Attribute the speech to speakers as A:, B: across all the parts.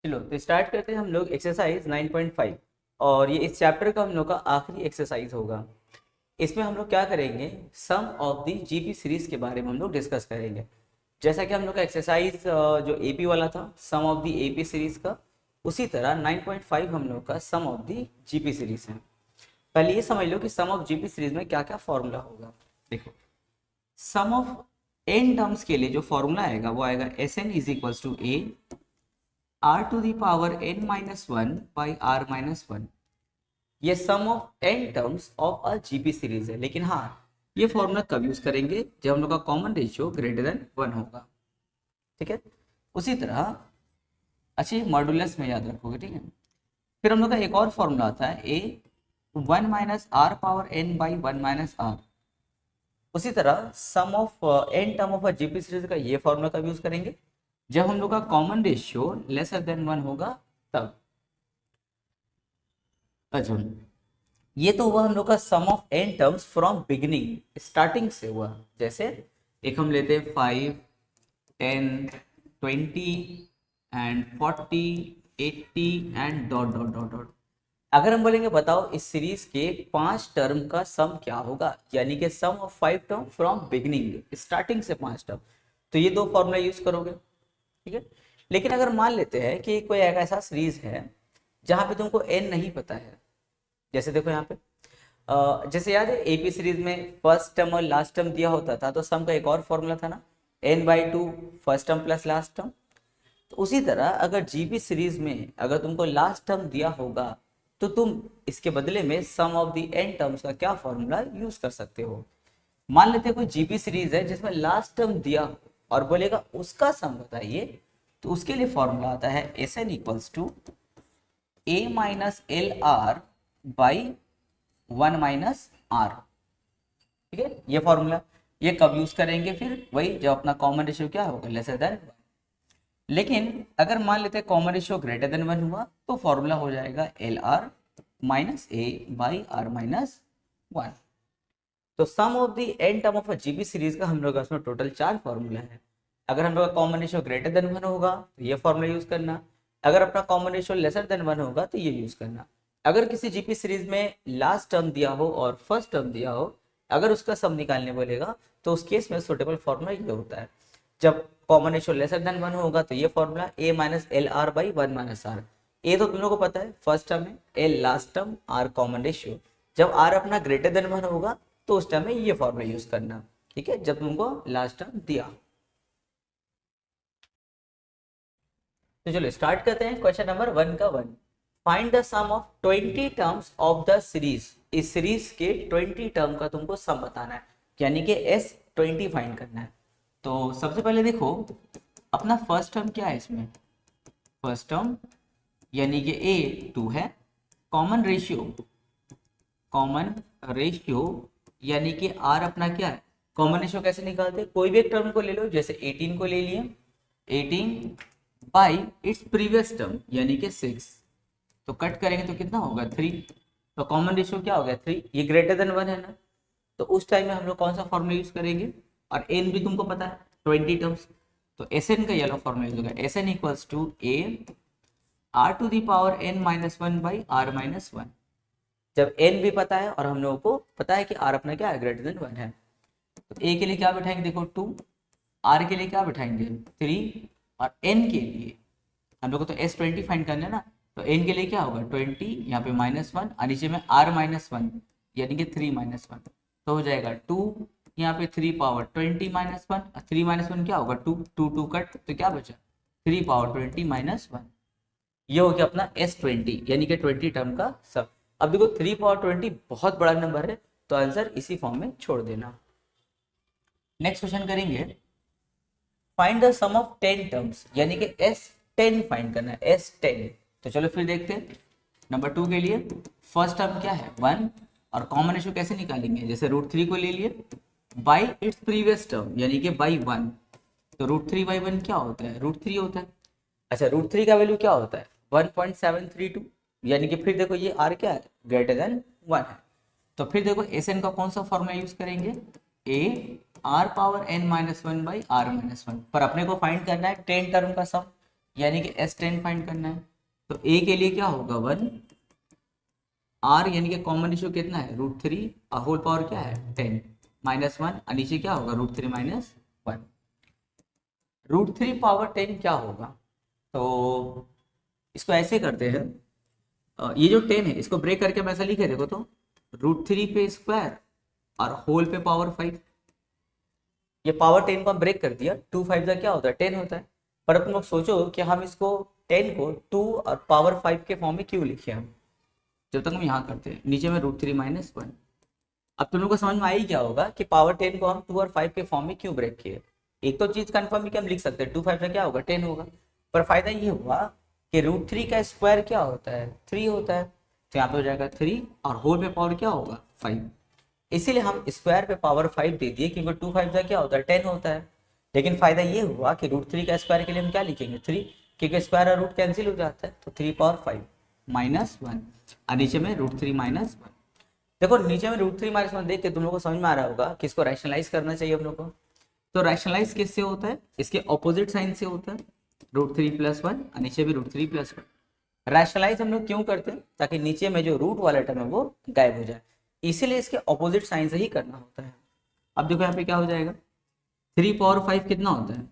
A: चलो तो स्टार्ट करते हैं हम लोग एक्सरसाइज 9.5। और ये इस चैप्टर का हम लोग का आखिरी एक्सरसाइज होगा। इसमें हम लोग क्या करेंगे, सम ऑफ द जीपी सीरीज के बारे में हम लोग डिस्कस करेंगे। जैसा कि हम लोग का एक्सरसाइज जो एपी वाला था, सम ऑफ द एपी सीरीज का, उसी तरह 9.5 हम लोग का sum of the GP series है। पहले ये समझ लो कि सम ऑफ जीपी सीरीज में क्या क्या फॉर्मूला होगा। देखो, सम ऑफ एन टर्म्स के लिए जो फॉर्मूला आएगा वो आएगा S N is equals to A R to the power N minus one by R minus one. ये sum of N terms of a GP series है, लेकिन हाँ, ये फॉर्मूला कब यूज करेंगे, जब हम लोग का common ratio greater than one होगा। ठीक है, उसी तरह अच्छी मॉडुलस में याद रखोगे। ठीक है, फिर हम लोग का एक और फॉर्मूला आता है A one minus R power N by one minus R. उसी तरह sum of N term of a GP series का ये फॉर्मूला कब यूज करेंगे, जब हम लोग का common ratio lesser than one होगा तब। अच्छा, ये तो हुआ हम लोग का sum of N terms from beginning, starting से हुआ। जैसे एक हम लेते हैं 5, 10, 20 and 40, 80 and dot dot dot dot. अगर हम बोलेंगे बताओ इस सीरीज के 5 टर्म का सम क्या होगा, यानी कि sum of 5 term from beginning, starting से 5 टर्म, तो ये दो फॉर्मूला यूज करोगे। ठीक है, लेकिन अगर मान लेते हैं कि कोई एक ऐसा सीरीज है जहां पे तुमको एन नहीं पता है। जैसे देखो यहाँ पे जैसे याद है एपी सीरीज में फर्स्ट टर्म और लास्ट टर्म दिया होता था, तो सम का एक और फॉर्मूला था ना, N by two first term plus last term. तो उसी तरह अगर जीपी सीरीज में अगर तुमको लास्ट टर्म दिया होगा, तो तुम इसके बदले में सम ऑफ द एन टर्म्स का क्या फॉर्मूला यूज कर सकते हो। मान लेते हैं कोई जीपी सीरीज है जिसमें लास्ट टर्म दिया हो और बोलेगा उसका सम बताइए, तो उसके लिए फॉर्मूला आता है S N equals to A minus L R by one minus R. ठीक है, ये फॉर्मूला ये कब यूज करेंगे, फिर वही जब अपना कॉमन रेशियो क्या होगा, लेसर देन। लेकिन अगर मान लेते हैं common ratio greater than one हुआ, तो फॉर्मूला हो जाएगा L R minus A by R minus one. तो sum of the N term of a GP series का हम लोग का उसमें टोटल 4 फॉर्मूला है। अगर हम लोग का common ratio greater than one होगा तो ये फॉर्मूला यूज करना, अगर अपना common ratio lesser than one होगा तो ये यूज करना। अगर किसी जीपी सीरीज में लास्ट टर्म दिया हो और फर्स्ट टर्म दिया हो, अगर उसका सम निकालने बोलेगा, तो उस केस में सुटेबल फॉर्मूला ये होता है। जब common ratio lesser than one होगा तो ये formula A minus L R by one minus R. A तो तुम लोग को पता है फर्स्ट टर्म है, L last term, R common ratio. जब आर अपना ग्रेटर देन वन होगा तो उस टाइम में ये फॉर्मूला यूज करना। ठीक है, जब तुमको लास्ट टर्म दिया। तो चलो स्टार्ट करते हैं क्वेश्चन नंबर 1 का 1। Find the sum of 20 terms of the series. इस सीरीज के 20 टर्म का तुमको सम बताना है, यानी कि एस 20 फाइंड करना है। तो सबसे पहले देखो अपना फर्स्ट टर्म क्या है इसमें, फर्स्ट टर्म यानी कि ए 2 है। कॉमन रेशियो, कॉमन रेशियो यानी कि आर अपना क्या है। कॉमन रेशियो कैसे निकालते हैं, कोई भी एक टर्म को ले लो, जैसे 18 को ले लिए, 18 बाई इट्स प्रीवियस टर्म यानी कि 6, तो कट करेंगे तो कितना होगा 3। तो कॉमन रेशियो क्या हो गया 3, ये ग्रेटर देन 1 है ना, तो उस टाइम में हम लोग कौन सा फॉर्मूला यूज करेंगे। और एन भी तुमको पता है 20 टर्म्स, तो एस एन का ये वाला फॉर्मूला यूज होगा, S N equals to A R to the power N minus one by R minus one. जब n भी पता है और हम लोगों को पता है कि r अपना क्या है, ग्रेटर देन 1 है, तो a के लिए क्या बैठाएंगे, देखो 2, r के लिए क्या बैठाएंगे 3, और n के लिए हम लोग को तो s 20 फाइंड करना है ना, तो n के लिए क्या होगा 20, यहाँ पे माइनस वन और नीचे में r माइनस वन यानी कि 3 माइनस वन, तो हो जाएगा 2, यहाँ पे 3 power 20 minus one, 3 minus one क्या होगा 2, 2 2 कट, तो क्या बचा 3 पावर 20 माइनस वन। ये हो गया अपना S20 यानी कि 20 टर्म का सब। अब देखो 3 पावर 20 बहुत बड़ा नंबर है, तो आंसर इसी फॉर्म में छोड़ देना। नेक्स्ट क्वेश्चन करेंगे, find the sum of 10 terms, यानी कि S10 फाइंड करना है, S10। तो चलो फिर देखते हैं। नंबर 2 के लिए फर्स्ट टर्म क्या है 1, और कॉमन रेशियो कैसे निकालेंगे, जैसे √3 को ले लिए बाई इट्स प्रीवियस टर्म यानी कि बाई 1, तो √3 बाई 1 क्या होता है, √3 होता है। अच्छा, √3 का वैल्यू क्या होता है 1.732, यानी कि फिर देखो ये r क्या है, ग्रेटर देन 1 है। तो फिर देखो एस एन का कौन सा फॉर्मूला यूज करेंगे, A R power N minus one by R minus one, पर अपने को फाइंड करना है 10 टर्म का सम, यानी कि S10 फाइंड करना है। तो A के लिए क्या होगा 1, R यानी कि कॉमन रेशियो कितना है √3 और होल पावर क्या है 10 -1 और नीचे क्या होगा √3 - 1। √3 पावर 10 क्या होगा, तो इसको ऐसे करते हैं, ये जो 10 है इसको ब्रेक करके हम ऐसा लिखे देखो तो √3 पे स्क्वायर और होल पे पावर 5। ये पावर 10 को हम ब्रेक कर दिया, 2 5 का क्या होता है 10 होता है। पर अब तुम लोग सोचो कि हम इसको 10 को 2 और पावर 5 के फॉर्म में क्यों लिखे हम, जब तक हम यहाँ करते हैं नीचे में √3 - 1। अब तुम लोग को समझ में आई क्या होगा कि पावर 10 को हम 2 और 5 के फॉर्म में क्यों ब्रेक किए। एक तो चीज कंफर्म है कि हम लिख सकते हैं 2 5 का क्या होगा 10 होगा, पर फायदा ये हुआ कि √3 का स्क्वायर क्या होता है 3 होता है, तो यहाँ पे हो जाएगा 3 और होल पे पावर क्या होगा 5। इसीलिए हम स्क्वायर पे पावर 5 दे दिए क्योंकि 2 5 का क्या होता है 10 होता है। लेकिन फायदा ये हुआ कि √3 का स्क्वायर के लिए हम क्या लिखेंगे 3, क्योंकि स्क्वायर और रूट कैंसिल हो जाता है, तो 3 पावर 5 -1 और नीचे में √3 - 1। देखो नीचे में √3 - 1 देख के तुम लोग को समझ में आ रहा होगा कि इसको रैशनलाइज करना चाहिए हम लोग को। तो रैशनलाइज किससे होता है, इसके ऑपोजिट साइन से होता है, √3 + 1 और नीचे भी √3 + 1। रैशनलाइज हम लोग क्यों करते हैं, ताकि नीचे में जो रूट वाला टर्म है वो गायब हो जाए, इसीलिए इसके ऑपोजिट साइन से ही करना होता है। अब देखो यहाँ पे क्या हो जाएगा 3 पावर 5 कितना होता है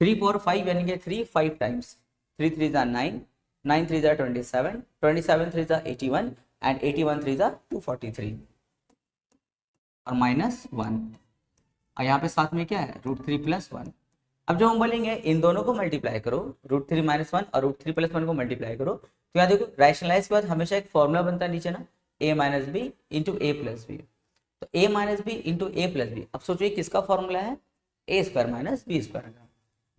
A: 3 पावर 5 यानी कि 3 5 टाइम्स, 3 3 9, 9 3 27, 27 3 81 एंड 81 3 243 और -1 और यहाँ पे साथ में क्या है √3 + 1। अब जो हम बोलेंगे इन दोनों को मल्टीप्लाई करो, √3 - 1 और √3 + 1 को मल्टीप्लाई करो, तो यहाँ देखो रैशनलाइज के बाद हमेशा एक फॉर्मूला बनता है नीचे ना a - b × a + b। तो a - b × a + b, अब सोचिए किसका फॉर्मूला है a² - b² का।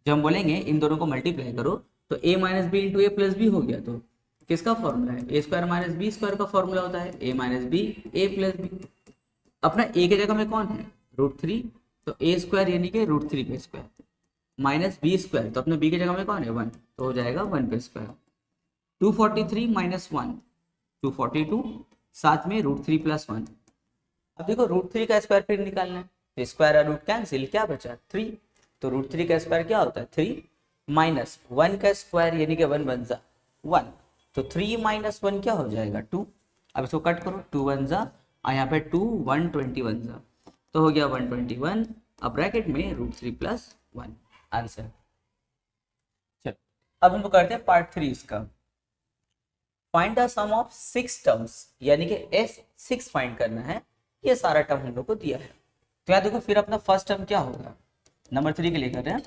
A: जब हम बोलेंगे इन दोनों को मल्टीप्लाई करो तो a - b × a + b हो गया, तो किसका फॉर्मूला है a² - b² का फॉर्मूला होता है a - b a + b। अपना a की जगह में कौन है √3, तो a² यानी कि √3 पे स्क्वायर -b², तो अपने b की जगह में कौन है 1, तो हो जाएगा 1 पे स्क्वायर। 243 - 1 242 साथ में √3 + 1। अब देखो √3 का स्क्वायर फिर निकालना है, तो स्क्वायर और रूट कैंसिल, क्या बचा 3, तो √3 का स्क्वायर क्या होता है 3 -1 का स्क्वायर यानी कि 1 बन जा 1, तो 3 - 1 क्या हो जाएगा 2। अब इसको कट करो 2 1 जा और यहाँ पे 2 121 जा, तो हो गया 121 अब ब्रैकेट में √3 + 1 आंसर। चलो अब हम करते हैं पार्ट 3 इसका। Find the sum of 6 terms, यानी कि S6 फाइंड करना है। ये सारा टर्म हम लोग को दिया है, तो यहाँ देखो फिर अपना फर्स्ट टर्म क्या होगा, नंबर 3 के लिए कर रहे हैं।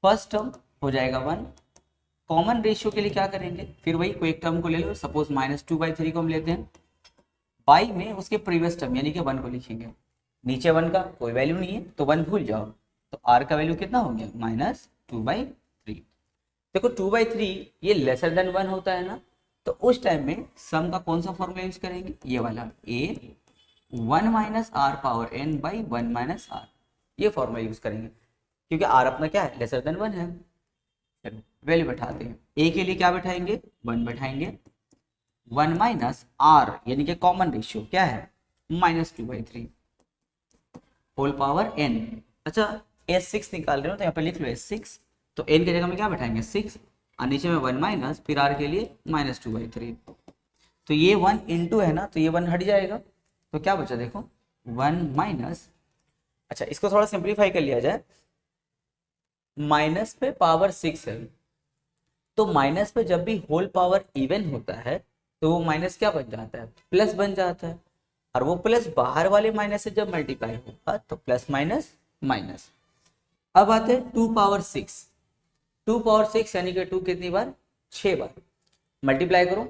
A: फर्स्ट टर्म हो जाएगा 1, कॉमन रेशियो के लिए क्या करेंगे फिर वही कोई एक टर्म को ले लो, सपोज -2/3 को हम लेते हैं, बाई में उसके प्रीवियस टर्म यानी कि 1 को लिखेंगे, नीचे 1 का कोई वैल्यू नहीं है तो 1 भूल जाओ, तो r का वैल्यू कितना हो गया -2/3। देखो 2/3 ये लेसर देन 1 होता है ना, तो उस टाइम में सम का कौन सा फॉर्मूला यूज करेंगे, ये वाला a 1 - r⁻n/1 - r, ये फॉर्मूला यूज करेंगे क्योंकि r अपना क्या है लेसर देन 1 है। चलो वैल्यू बैठाते हैं, a के लिए क्या बैठाएंगे 1 बैठाएंगे, 1 - r यानी कि कॉमन रेशियो क्या है -2/3 होल पावर n। अच्छा S6 निकाल रहे हो तो यहाँ पे लिख लो S6, तो n की जगह में क्या बैठाएंगे 6 और नीचे में 1 माइनस फिर r के लिए -2/3, तो ये 1 इंटू है ना, तो ये 1 हट जाएगा, तो क्या बचा देखो 1 माइनस, अच्छा इसको थोड़ा सिंप्लीफाई कर लिया जाए, माइनस पे पावर 6 है, तो माइनस पे जब भी होल पावर इवन होता है तो वो माइनस क्या बन जाता है प्लस बन जाता है, और वो प्लस बाहर वाले माइनस से जब मल्टीप्लाई होगा तो प्लस माइनस माइनस। अब आते हैं 2 पावर 6, 2 पावर 6 यानी कि 2 कितनी बार 6 बार, मल्टीप्लाई करो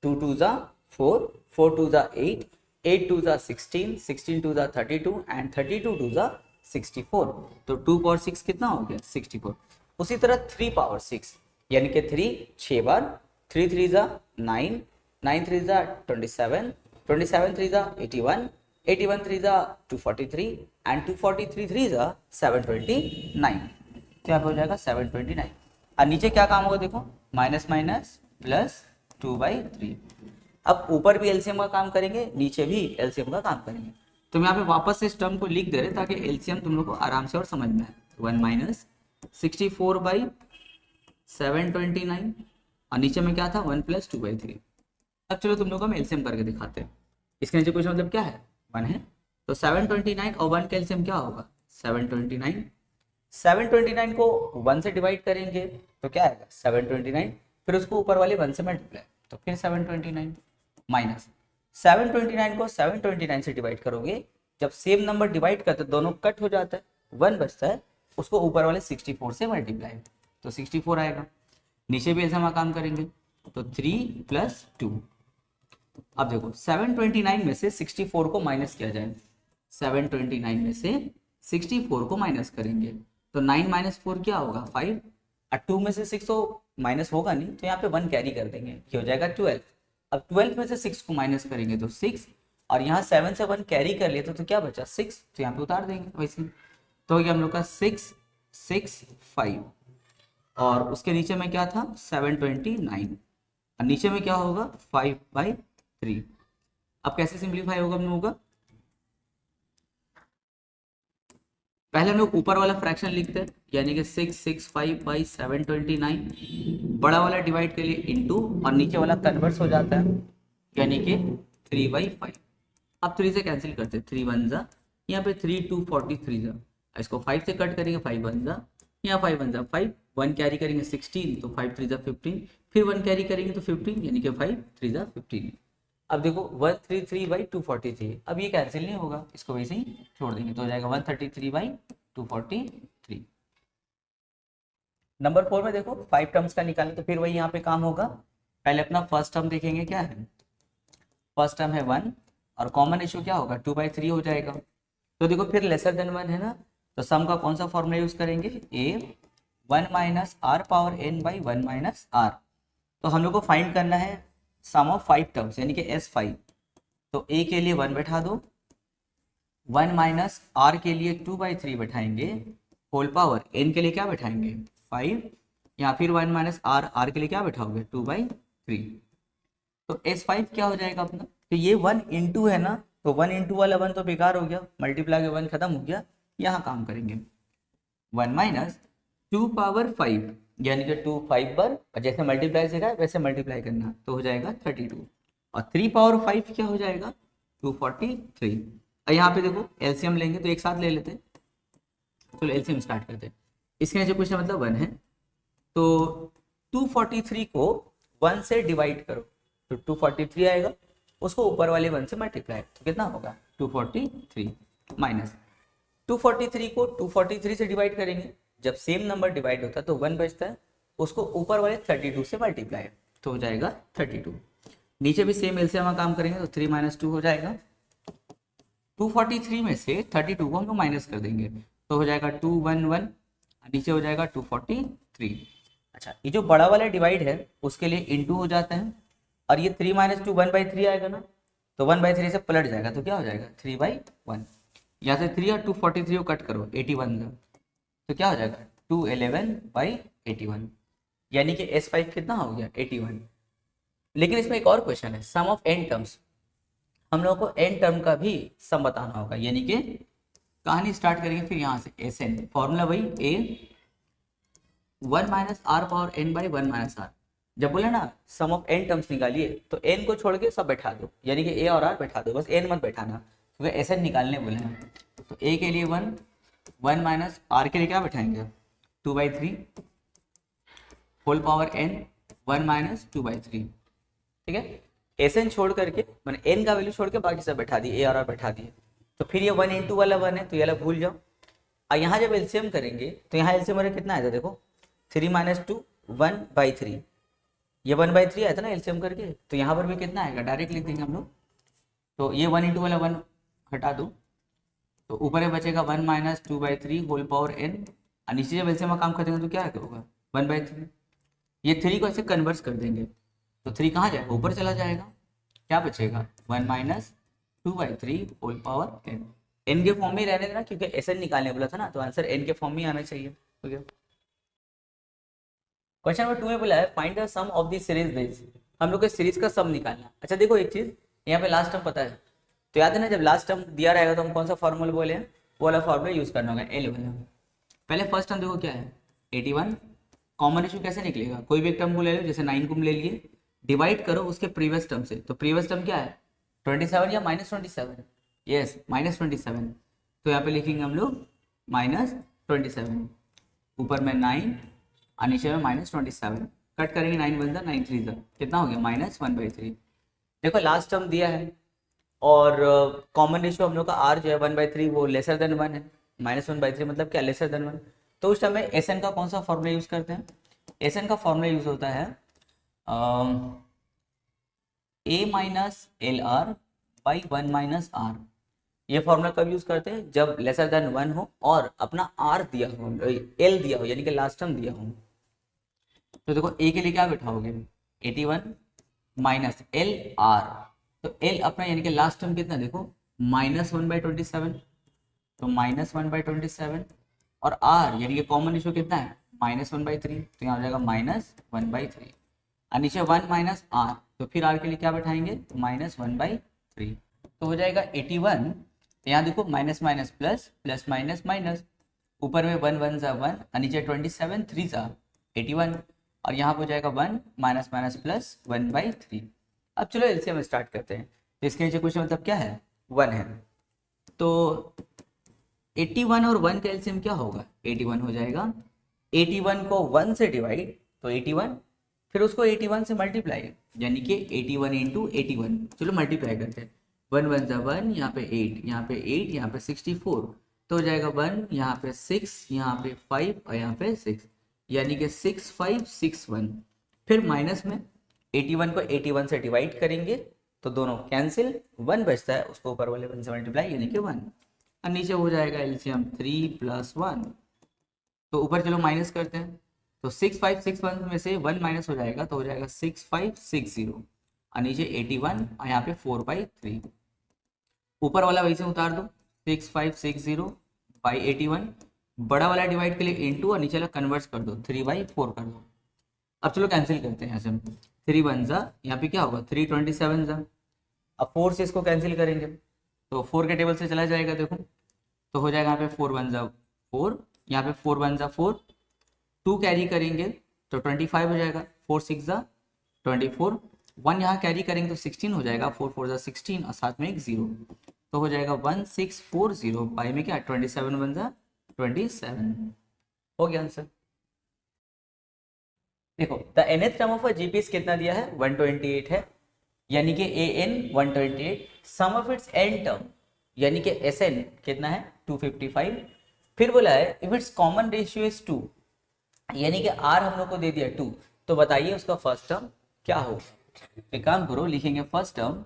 A: 2 2 जा 4, 4 2 जा 8, 8 2 जा 16, 16 2 जा 32 एंड 32 2 जा 64, तो 2 पावर 6 कितना हो गया 64। उसी तरह 3 पावर 6 यानी कि 3 6 बार, 3 3 जा 9, 9 3 जा 27, 27 3 जा 81, 81 3 जा 243 एंड 243 3 जा 729, क्या हो जाएगा 729। और नीचे क्या काम होगा देखो माइनस माइनस प्लस 2/3। अब ऊपर भी एलसीएम का काम करेंगे, नीचे भी एलसीएम का काम करेंगे, तो मैं यहाँ पे वापस से इस टर्म को लिख दे रहे ताकि एलसीएम तुम लोग को आराम से और समझ में आए। 1 - 64/729 729 और नीचे में क्या था 1 + 2/3। अब चलो तुम लोग को हम एलसीएम करके दिखाते हैं। इसके नीचे क्वेश्चन मतलब क्या है 1 है, तो 729 और 1 का एलसीएम क्या होगा 729। 729 को 1 से डिवाइड करेंगे तो क्या आएगा 729, फिर उसको ऊपर वाले 1 से मल्टीप्लाई तो फिर 729 माइनस 729 को 729 से डिवाइड करोगे, जब सेम नंबर डिवाइड करते दोनों कट हो जाता है 1 बचता है, उसको ऊपर वाले 64 से मल्टीप्लाई तो 64 आएगा। नीचे भी ऐसा हम काम करेंगे तो 3 + 2। अब देखो 729 में से 64 को माइनस किया जाए, 729 में से 64 को माइनस करेंगे तो 9 - 4 क्या होगा 5 और 2 में से 6 तो माइनस होगा नहीं तो यहाँ पे 1 कैरी कर देंगे, क्या हो जाएगा 12। अब 12 में से 6 को माइनस करेंगे तो 6 और यहाँ 7 से 1 कैरी कर लिया तो क्या बचा 6, तो यहाँ पे उतार देंगे वैसे। तो हो गया हम लोग का 6 6 5 और उसके नीचे में क्या था 729 और नीचे में क्या होगा 5/3। अब कैसे सिंप्लीफाई होगा हम लोगों का, पहले हम लोग ऊपर वाला फ्रैक्शन लिखते हैं यानी कि 665/729 बड़ा वाला डिवाइड के लिए इनटू और नीचे वाला कन्वर्स हो जाता है यानी कि 3/5। अब 3 से कैंसिल करते हैं 3 1 जा, यहाँ पे 3 2 43 जा, इसको 5 से कट करेंगे 5 1 जा, यहाँ 5 1 जा 5, 1 कैरी करेंगे 16 तो 5 3 जा 15, फिर 1 कैरी करेंगे तो 15 यानी कि 5 3 जा 15। अब देखो 133/243, अब ये कैंसिल नहीं होगा, इसको वैसे ही छोड़ देंगे तो हो जाएगा 133/243। नंबर 4 में देखो 5 टर्म्स का निकालें तो फिर वही यहाँ पे काम होगा। पहले अपना फर्स्ट टर्म देखेंगे, क्या है फर्स्ट टर्म है 1 और कॉमन रेशियो क्या होगा 2/3 हो जाएगा। तो देखो फिर लेसर देन 1 है ना, तो सम का कौन सा फॉर्मूला यूज करेंगे a 1 - r⁻n/1 - r। तो हम लोग को फाइंड करना है सम ऑफ 5 टर्म्स यानी कि S5। तो a के लिए 1 बैठा दो, 1 - r के लिए 2/3 बैठाएंगे, होल पावर n के लिए क्या बैठाएंगे 5, या फिर 1 - r के लिए क्या बैठाओगे 2/3। तो S5 क्या हो जाएगा अपना, तो ये 1 × है ना, तो 1 × वाला 1 तो बेकार हो गया, मल्टीप्लाई के 1 खत्म हो गया, यहाँ काम करेंगे 1 - 2/5 यानी कि 2 5 बार, और जैसे मल्टीप्लाई से है वैसे मल्टीप्लाई करना तो हो जाएगा 32 और 3/5 क्या हो जाएगा 243। और यहाँ पे देखो एलसीएम लेंगे तो एक साथ ले लेते हैं, चलो एलसीएम स्टार्ट करते हैं। इसके नीचे क्वेश्चन मतलब 1 है, तो 243 को 1 से डिवाइड करो तो 243 आएगा, उसको ऊपर वाले 1 से मल्टीप्लाई तो कितना होगा 243 माइनस 243 को 243 से डिवाइड करेंगे, जब सेम नंबर डिवाइड होता है तो 1 बचता है, उसको ऊपर वाले 32 से मल्टीप्लाई तो हो जाएगा 32। नीचे भी सेम एलसीएम काम करेंगे तो 3 - 2 हो जाएगा। 243 में से 32 को हम लोग माइनस कर देंगे तो हो जाएगा 211, नीचे हो जाएगा 243। अच्छा, ये जो बड़ा वाला डिवाइड है उसके लिए इनटू हो जाता है, और ये 3 - 2 1/3 आएगा ना, तो 1/3 से पलट जाएगा तो क्या हो जाएगा 3/1। यहाँ से 3 और 243 को कट करो 81 का, तो क्या हो जाएगा 211/81 यानी कि S5 कितना हो गया 81। लेकिन इसमें एक और क्वेश्चन है, सम ऑफ n टर्म्स, हम लोगों को n टर्म का भी सम बताना होगा, यानी कि कहानी स्टार्ट करेंगे फिर यहाँ से Sn, फॉर्मूला वही a 1 - r⁻n/1 - r। जब बोले ना सम ऑफ n टर्म्स निकालिए तो n को छोड़ के सब बैठा दो, यानी कि a और r बैठा दो, बस n मत बैठाना क्योंकि Sn निकालने बोले हैं। तो a के लिए 1 - r के लिए क्या बैठाएंगे 2/3 होल पावर n 1 - 2/3, ठीक है। Sn छोड़ करके मैंने n का वैल्यू छोड़ के बाकी सब बैठा दिए, a और r बैठा दिए, तो फिर ये 1 × वाला 1 है तो ये वाला भूल जाओ। और यहाँ जब एलसीएम करेंगे तो यहाँ एलसीएम वाला कितना आया था देखो 3 - 2 1/3, ये 1/3 आया था ना एलसीएम करके, तो यहाँ पर भी कितना आएगा डायरेक्ट लिख देंगे हम लोग। तो ये 1 × वाला 1 हटा दो तो ऊपर में बचेगा 1 - 2/3 होल पावर n, और नीचे जब एलसीएम का काम करेंगे तो क्या होगा 1/3। ये 3 को ऐसे कन्वर्स कर देंगे तो 3 कहाँ जाएगा ऊपर चला जाएगा, क्या बचेगा 1 - 2/3 होल पावर n। n के फॉर्म में रहने देना क्योंकि Sn निकालने बोला था ना, तो आंसर n के फॉर्म में आना चाहिए। ठीक है, क्वेश्चन नंबर 2 में बोला है find the sum of the series this, हम लोग को सीरीज का सम निकालना। अच्छा देखो एक चीज यहाँ पे लास्ट टर्म पता है, तो याद है ना जब लास्ट टर्म दिया रहेगा तो हम कौन सा फॉर्मूला बोले हैं, वो वाला फॉर्मूला यूज करना होगा L वाला। पहले फर्स्ट टर्म देखो क्या है 81, कॉमन रेशियो कैसे निकलेगा, कोई भी एक टर्म को ले लो, जैसे 9 को ले लिए, डिवाइड करो उसके प्रीवियस टर्म से, तो प्रीवियस टर्म क्या है 27 या -27, यस -27, तो यहाँ पे लिखेंगे हम लोग -27, ऊपर में 9 और नीचे में -27, कट करेंगे 9 वन जा 9 3 जा, कितना हो गया -1/3। देखो लास्ट टर्म दिया है और कॉमन रेशियो हम लोग का r जो है 1/3 वो लेसर देन 1 है, -1/3 मतलब क्या लेसर देन 1, तो उस टाइम में एस एन का कौन सा फॉर्मूला यूज करते हैं, एस एन का फॉर्मूला यूज होता है a-lr/1 - r, ये फॉर्मूला कब यूज करते हैं, जब लेसर देन 1 हो और अपना r दिया हो, l दिया हो, यानी कि लास्ट टर्म दिया हो। तो देखो a के लिए क्या बैठाओगे 81 माइनस एल आर, तो एल अपना यानी कि लास्ट टर्म कितना देखो -1/27, तो -1/27 और r यानी कि कॉमन रेशियो कितना है -1/3, तो यहाँ हो जाएगा -1/3 और नीचे 1 माइनस r, तो फिर r के लिए क्या बैठाएंगे -1/3, तो हो जाएगा 81, तो यहाँ देखो minus minus plus plus minus minus, ऊपर में 1 1 जा 1 और नीचे 27 3 जा 81 और यहाँ पर हो जाएगा 1 माइनस माइनस प्लस 1/3। अब चलो एलसीएम स्टार्ट करते हैं, तो इसके नीचे क्वेश्चन मतलब क्या है 1 है, तो 81 और 1 का एलसीएम क्या होगा 81 हो जाएगा, 81 को 1 से डिवाइड तो 81, फिर उसको 81 से मल्टीप्लाई, यानी कि 81 इंटू 81, चलो मल्टीप्लाई करते हैं, 1 1 जा 1, यहाँ पे 8, यहाँ पे 8, यहाँ पे 64, तो हो जाएगा 1, यहाँ पे 6, यहाँ पे 5 और यहाँ पे 6, यानी कि 6561, फिर माइनस में 81 को 81 से डिवाइड करेंगे तो दोनों कैंसिल, 1 बचता है उसको ऊपर वाले 1 से मल्टीप्लाई यानी कि 1 और नीचे हो जाएगा एलसीएम 3 + 1, तो ऊपर चलो माइनस करते हैं, तो 6561 में से 1 माइनस हो जाएगा तो हो जाएगा 6560 और नीचे 81 और यहाँ पे 4/3, ऊपर वाला वैसे उतार दो 6560/81, बड़ा वाला डिवाइड के लिए इंटू और नीचे वाला कन्वर्ट कर दो 3/4 कर दो। अब चलो कैंसिल करते हैं यहाँ से, 3 1 जा, यहाँ पे क्या होगा 327 जा, अब 4 से इसको कैंसिल करेंगे तो 4 के टेबल से चला जाएगा देखो, तो हो जाएगा यहाँ पे 4 1 जा 4, यहाँ पे 4 1 जा 4, 2 कैरी करेंगे तो 25 हो जाएगा, 4 6 जा 24, 1 यहाँ कैरी करेंगे तो 16 हो जाएगा, 4 4 जा 16 और साथ में एक 0, तो हो जाएगा 1640 बाई में क्या 27 1 जा 27, हो गया आंसर। देखो the nth term of a GP's कितना दिया है 128 है, यानी कि an 128, sum of its n term यानी कि sn कितना है 255, फिर बोला है if its common ratio is 2, यानी कि r हम लोग को दे दिया 2, तो बताइए उसका फर्स्ट टर्म क्या होगा। एक काम करो लिखेंगे फर्स्ट टर्म,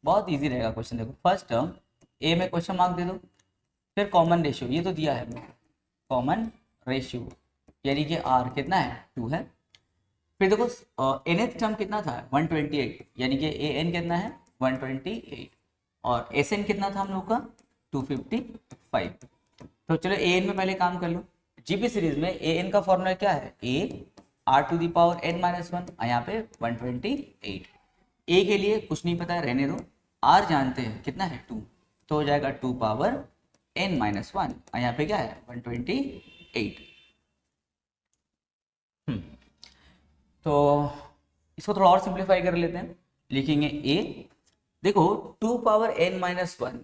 A: बहुत इजी रहेगा क्वेश्चन, देखो फर्स्ट टर्म a में क्वेश्चन मार्क दे दो, फिर कॉमन रेशियो ये तो दिया है कॉमन रेशियो यानी कि r कितना है 2 है, फिर देखो nth टर्म कितना था 128, यानी कि an कितना है 128 और sn कितना था हम लोग का 255, तो चलो an में पहले काम कर लो, जीपी सीरीज में an का फॉर्मूला क्या है a r⁴ n-1 और यहाँ पे 128, a के लिए कुछ नहीं पता है रहने दो, r जानते हैं कितना है 2, तो हो जाएगा 2 पावर n-1 और यहाँ पे क्या है 128। तो इसको थोड़ा और सिंप्लीफाई कर लेते हैं, लिखेंगे a, देखो 2 पावर n-1,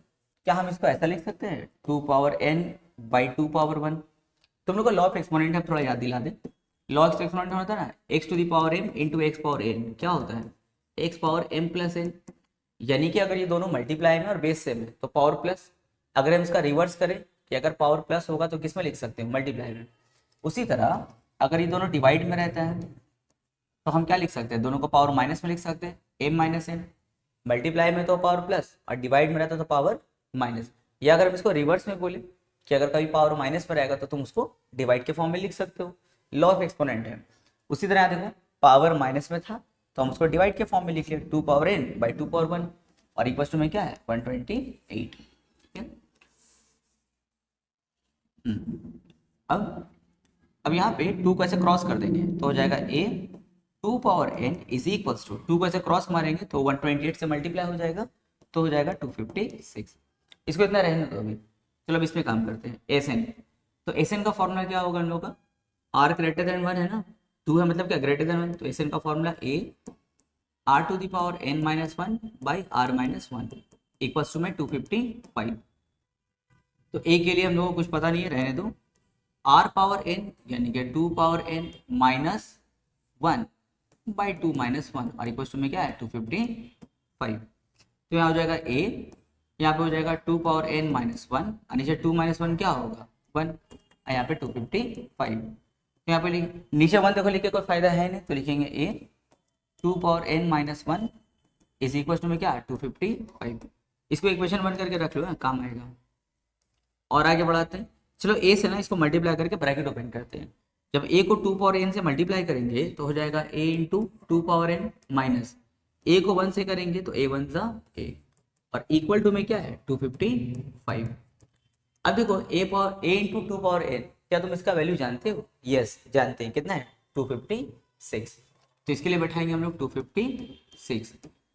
A: क्या हम इसको ऐसा लिख सकते हैं 2 पावर n/2 पावर 1, तुम लोग को लॉ ऑफ एक्सपोनेंट हम थोड़ा याद दिला दे, लॉ ऑफ एक्सपोनेंट होता है ना x⁴m इंटू x⁴n, क्या होता है x⁴m + n, यानी कि अगर ये दोनों मल्टीप्लाई में और बेस सेम है तो पावर प्लस, अगर हम इसका रिवर्स करें कि अगर पावर प्लस होगा तो किस में लिख सकते हैं मल्टीप्लाई में, उसी तरह अगर ये दोनों डिवाइड में रहता है तो हम क्या लिख सकते हैं दोनों को पावर माइनस में लिख सकते हैं m - n, मल्टीप्लाई में तो पावर प्लस और डिवाइड में रहता तो पावर माइनस, या अगर हम इसको रिवर्स में बोले कि अगर कभी पावर माइनस पर आएगा तो तुम उसको डिवाइड के फॉर्म में लिख सकते हो, लॉ ऑफ एक्सपोनेंट है। उसी तरह देखो पावर माइनस में था तो हम उसको डिवाइड के फॉर्म में लिख लिया 2 पावर n/2 पावर 1 और इक्वल टू में क्या है 128, ठीक है। अब यहाँ पे 2 को ऐसे क्रॉस कर देंगे तो हो जाएगा a 2 power n is equals to 2 को ऐसे क्रॉस मारेंगे तो 128 से मल्टीप्लाई हो जाएगा तो हो जाएगा 256, इसको इतना रहने दो अभी। चलो अब इसमें काम करते हैं sn, तो sn का फॉर्मूला क्या होगा हम लोग का आर ग्रेटर देन 1 है ना, 2 है मतलब क्या ग्रेटर देन 1, तो एस एन का formula A R to the power N minus one by R minus one equals to में 255। तो ए के लिए हम लोगों को कुछ पता नहीं है, रहने दो। आर पावर एन यानी कि 2 power N minus one by 2 minus one और इक्वल्स टू में क्या है 255। तो यहाँ हो जाएगा ए, यहाँ पे हो जाएगा 2 पावर एन माइनस वन और नीचे 2 माइनस वन क्या होगा 1 और यहाँ पे 255। तो यहाँ पे नीचे 1 देखो लिख के कोई फायदा है नहीं, तो लिखेंगे A 2 power N minus one is equal to में क्या 255। इसको इक्वेशन 1 करके रख लो, काम आएगा। और आगे बढ़ाते हैं, चलो ए से ना इसको मल्टीप्लाई करके ब्रैकेट ओपन करते हैं। जब ए को 2 पावर एन से मल्टीप्लाई करेंगे तो हो जाएगा ए इंटू 2 पावर एन माइनस ए को 1 से करेंगे तो ए 1 ज़ा ए और इक्वल टू में क्या है 255। अब देखो ए इंटू 2 पावर एन, क्या तुम इसका वैल्यू जानते हो? यस जानते हैं, कितना है 256। तो इसके लिए बैठाएंगे हम लोग 256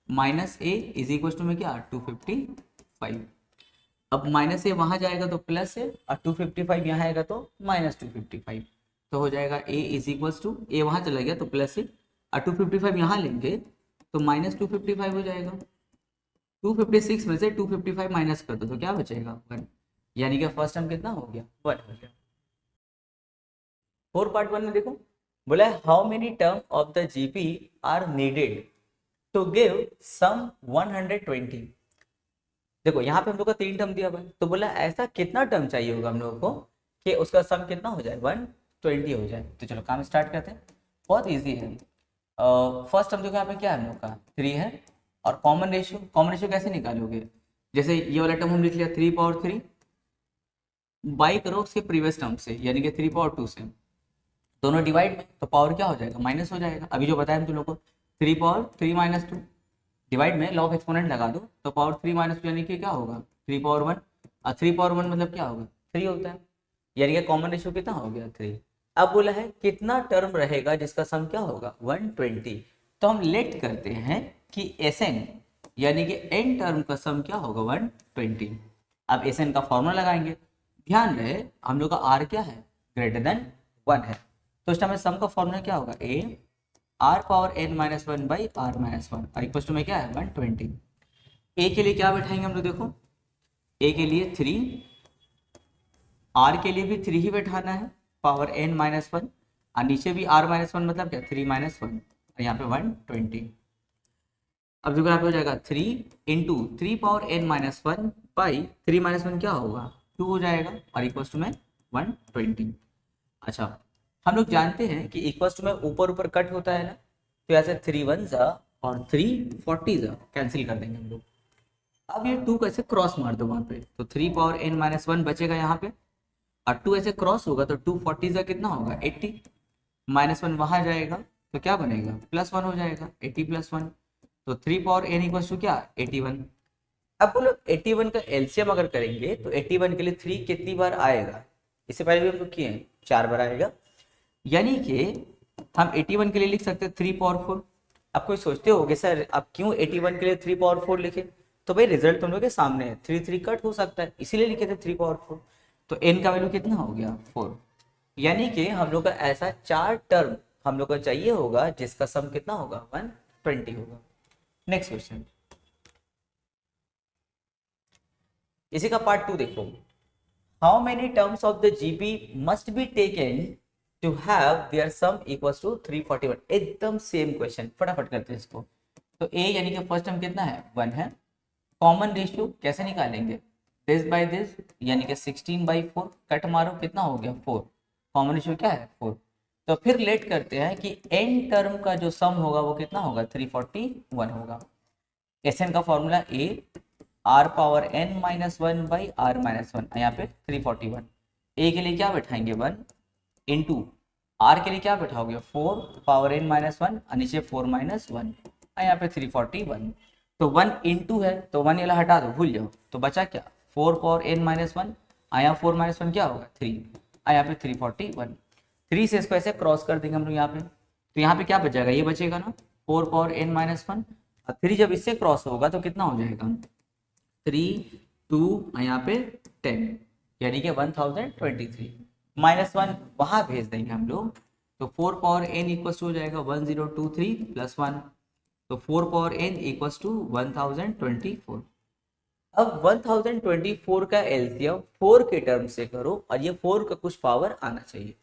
A: minus A is equal to में क्या 255। अब माइनस ए वहां जाएगा तो प्लस है और 255 यहाँ आएगा तो माइनस 255। तो हो जाएगा ए इज इक्वल टू ए वहां चला गया तो प्लस है और 255 यहाँ लेंगे तो माइनस 255 हो जाएगा। 256 में से 255 माइनस कर दो तो क्या बचेगा 1, यानी कि फर्स्ट टर्म कितना हो गया 1 हो गया। 4 पार्ट 1 में देखो बोला how many term of the GP are needed to give sum 120। देखो यहाँ पे हम लोग का 3 टर्म दिया हुआ है, तो बोला ऐसा कितना टर्म चाहिए होगा हम लोगों को कि उसका सम कितना हो जाए 120 हो जाए। तो चलो काम स्टार्ट करते हैं, बहुत इजी है। फर्स्ट टर्म देखो यहाँ पे क्या है हम लोग का 3 है और कॉमन रेशियो कैसे निकालोगे? जैसे ये वाला टर्म हम लिख लिया 3 पावर 3 बाई करो उसके प्रीवियस टर्म से यानी कि 3 पावर 2 से, दोनों डिवाइड में तो पावर क्या हो जाएगा माइनस हो जाएगा। अभी जो बताया तुम लोग को 3 पावर 3 माइनस 2 डिवाइड में लॉ ऑफ एक्सपोनेंट लगा दो तो पावर 3 माइनस 2 यानी कि क्या होगा 3 पावर 1 और 3 पावर 1 मतलब क्या होगा 3 होता है, यानी कि कॉमन रेशियो कितना हो गया 3। अब बोला है कितना टर्म रहेगा जिसका सम क्या होगा 120। तो हम लेट करते हैं कि Sn यानी कि n टर्म का सम क्या होगा 120। अब Sn का फॉर्मूला लगाएंगे, ध्यान रहे हम लोग का r क्या है ग्रेटर देन 1 है, तो इस टाइम सम का फॉर्मूला क्या होगा a R power N minus one by R minus one और इक्वल टू में क्या है 120। ए के लिए क्या बैठाएंगे हम लोग देखो, ए के लिए 3, आर के लिए भी 3 ही बैठाना है पावर एन माइनस वन और नीचे भी आर माइनस वन मतलब क्या 3 माइनस वन और यहाँ पे 120। अब देखो यहाँ पे हो जाएगा 3 into 3 power N minus one by 3 minus one क्या होगा 2 हो जाएगा और इक्वल टू में 120। अच्छा हम लोग जानते हैं कि इक्वल टू में ऊपर ऊपर कट होता है ना, तो ऐसे 3 1 जा और 3 40 जा कैंसिल कर देंगे हम लोग। अब ये 2 कैसे क्रॉस मार दो वहां पे, तो 3 पावर एन माइनस वन बचेगा यहाँ पे और 2 ऐसे क्रॉस होगा तो 2 40 जा कितना होगा 80 माइनस वन वहां जाएगा तो क्या बनेगा +1 हो जाएगा 80 + 1 तो 3 पावर एन इक्वल टू क्या 81। अब बोलो 81 का एलसीएम अगर करेंगे तो 81 के लिए 3 कितनी बार आएगा, इससे पहले भी हम लोग किए हैं 4 बार आएगा, यानी कि हम 81 के लिए लिख सकते हैं 3 पावर 4। अब कोई सोचते होगे सर अब क्यों 81 के लिए 3 पावर 4 लिखे, तो भाई रिजल्ट तुम लोग के सामने है 3 3 कट हो सकता है इसीलिए लिखे थे 3 पावर 4। तो n का वैल्यू कितना हो गया 4, यानी कि हम लोग का ऐसा 4 टर्म हम लोग को चाहिए होगा जिसका सम कितना होगा 120 होगा। नेक्स्ट क्वेश्चन, इसी का पार्ट 2 देखो, how many terms of the GP must be taken to have their sum equals to 341। एकदम सेम क्वेश्चन, फटाफट करते हैं इसको। तो a यानी कि फर्स्ट टर्म कितना है 1 है, कॉमन रेशियो कैसे निकालेंगे दिस बाय दिस यानी कि 16/4 कट मारो कितना हो गया 4, कॉमन रेशियो क्या है 4। तो फिर लेट करते हैं कि n टर्म का जो सम होगा वो कितना होगा 341 होगा। Sn का formula a r power n minus one by R minus one, यहाँ पे 341। a के लिए क्या बैठाएंगे 1 इंटू आर के लिए क्या बैठाओगे 4 पावर एन माइनस वन और नीचे 4 माइनस वन और यहाँ पे 341। तो 1 इंटू है तो 1 ये हटा दो भूल जाओ, तो बचा क्या 4 पावर एन माइनस वन और यहाँ 4 माइनस वन क्या होगा 3 और यहाँ पे 341। 3 से इसको ऐसे क्रॉस कर देंगे हम लोग यहाँ पे, तो यहाँ पे क्या बचेगा ये बचेगा ना 4 पावर एन माइनस वन और 3 जब इससे क्रॉस होगा तो कितना हो जाएगा 3 2 और यहाँ पे 10 यानी कि 1023 -1 वहां भेज देंगे हम लोग, तो 4 पावर n इक्वल्स हो जाएगा 1023 प्लस 1, तो 4 पावर n इक्वल्स टू 1024। अब 1024 का एलसीएम 4 के टर्म से करो और ये 4 का कुछ पावर आना चाहिए।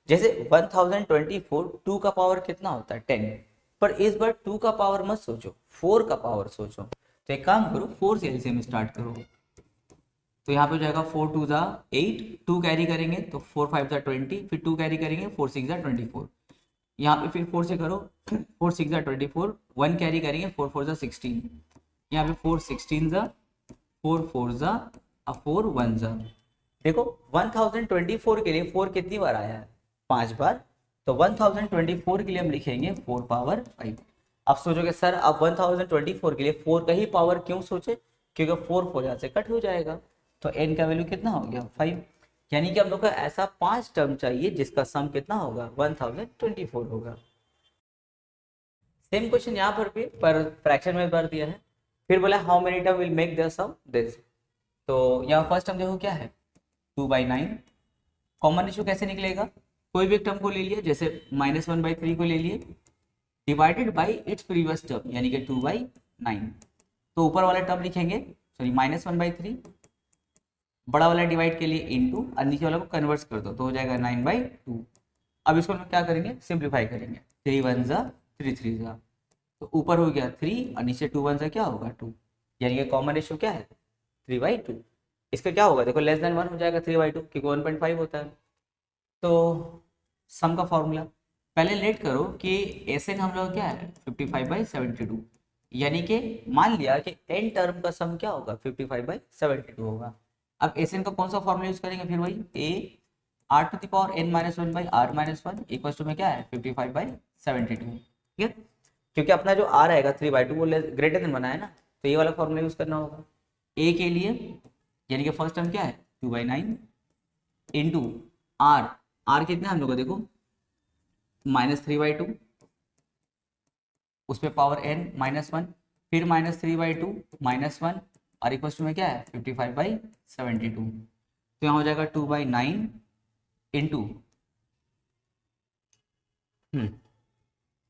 A: जैसे 1024 2 का पावर कितना होता है 10, पर इस बार 2 का पावर मत सोचो, 4 का पावर सोचो। तो एक काम करो 4 से एलसीएम स्टार्ट करो, तो यहाँ पे हो जाएगा 4 2 ज़ा 8, 2 कैरी करेंगे तो 4 5 ज़ा 20, फिर 2 कैरी करेंगे 4 6 ज़ा 24। यहाँ पे फिर 4 से करो 4 6 ज़ा 24, 1 कैरी करेंगे 4 4 ज़ा 16, यहाँ पे 4 16 ज़ा 4 4 ज़ा 4 1 ज़ा। देखो 1024 के लिए 4 कितनी बार आया है, 5 बार, तो 1024 के लिए हम लिखेंगे 4 पावर 5। अब सोचोगे सर अब 1024 के लिए 4 का ही पावर क्यों सोचे, क्योंकि 4 4 यहाँ से कट हो जाएगा, तो n का वैल्यू कितना हो गया 5। यानी कि हम लोग को ऐसा 5 टर्म चाहिए जिसका सम कितना होगा 1024 होगा। सेम क्वेश्चन यहाँ पर भी, पर फ्रैक्शन में भर दिया है। फिर बोला how many term will make the sum this, तो यहाँ फर्स्ट टर्म देखो क्या है 2/9। कॉमन रेशियो कैसे निकलेगा, कोई भी एक टर्म को ले लिया, जैसे -1/3 को ले लिए, divided by its previous term यानी कि 2/9, तो ऊपर वाला टर्म लिखेंगे सॉरी -1/3, बड़ा वाला डिवाइड के लिए इनटू और नीचे वाला को कन्वर्ट कर दो तो हो जाएगा 9/2। अब इसको हम क्या करेंगे सिंप्लीफाई करेंगे, 3 1 ज़ा 3 3 ज़ा, तो ऊपर हो गया 3 और नीचे 2 1 ज़ा क्या होगा 2, यानी कि कॉमन रेशियो क्या है 3/2। इसका क्या होगा देखो लेस देन 1 हो जाएगा 3/2 क्योंकि 1.5 होता है। तो सम का फॉर्मूला पहले लेट करो कि एसएन हम लोग क्या है 55/72, यानी कि मान लिया कि एन टर्म का सम क्या होगा 55/72 होगा। अब एसएन का कौन सा फॉर्मूला यूज करेंगे, फिर वही ए r⁻n−1/r−1 इक्वल्स टू में क्या है 55/72, ठीक है, क्योंकि अपना जो r आएगा 3/2 वो ग्रेटर देन बना है ना, तो ये वाला फॉर्मूला यूज करना होगा ए के लिए, यानी कि फर्स्ट टर्म क्या है 2/9 इंटू आर कितना हम लोग को देखो -3/2, उस पर पावर n -1, फिर -3/2 -1 और इक्वल्स टू में क्या है 55/72, तो यहाँ हो जाएगा 2/9 इंटू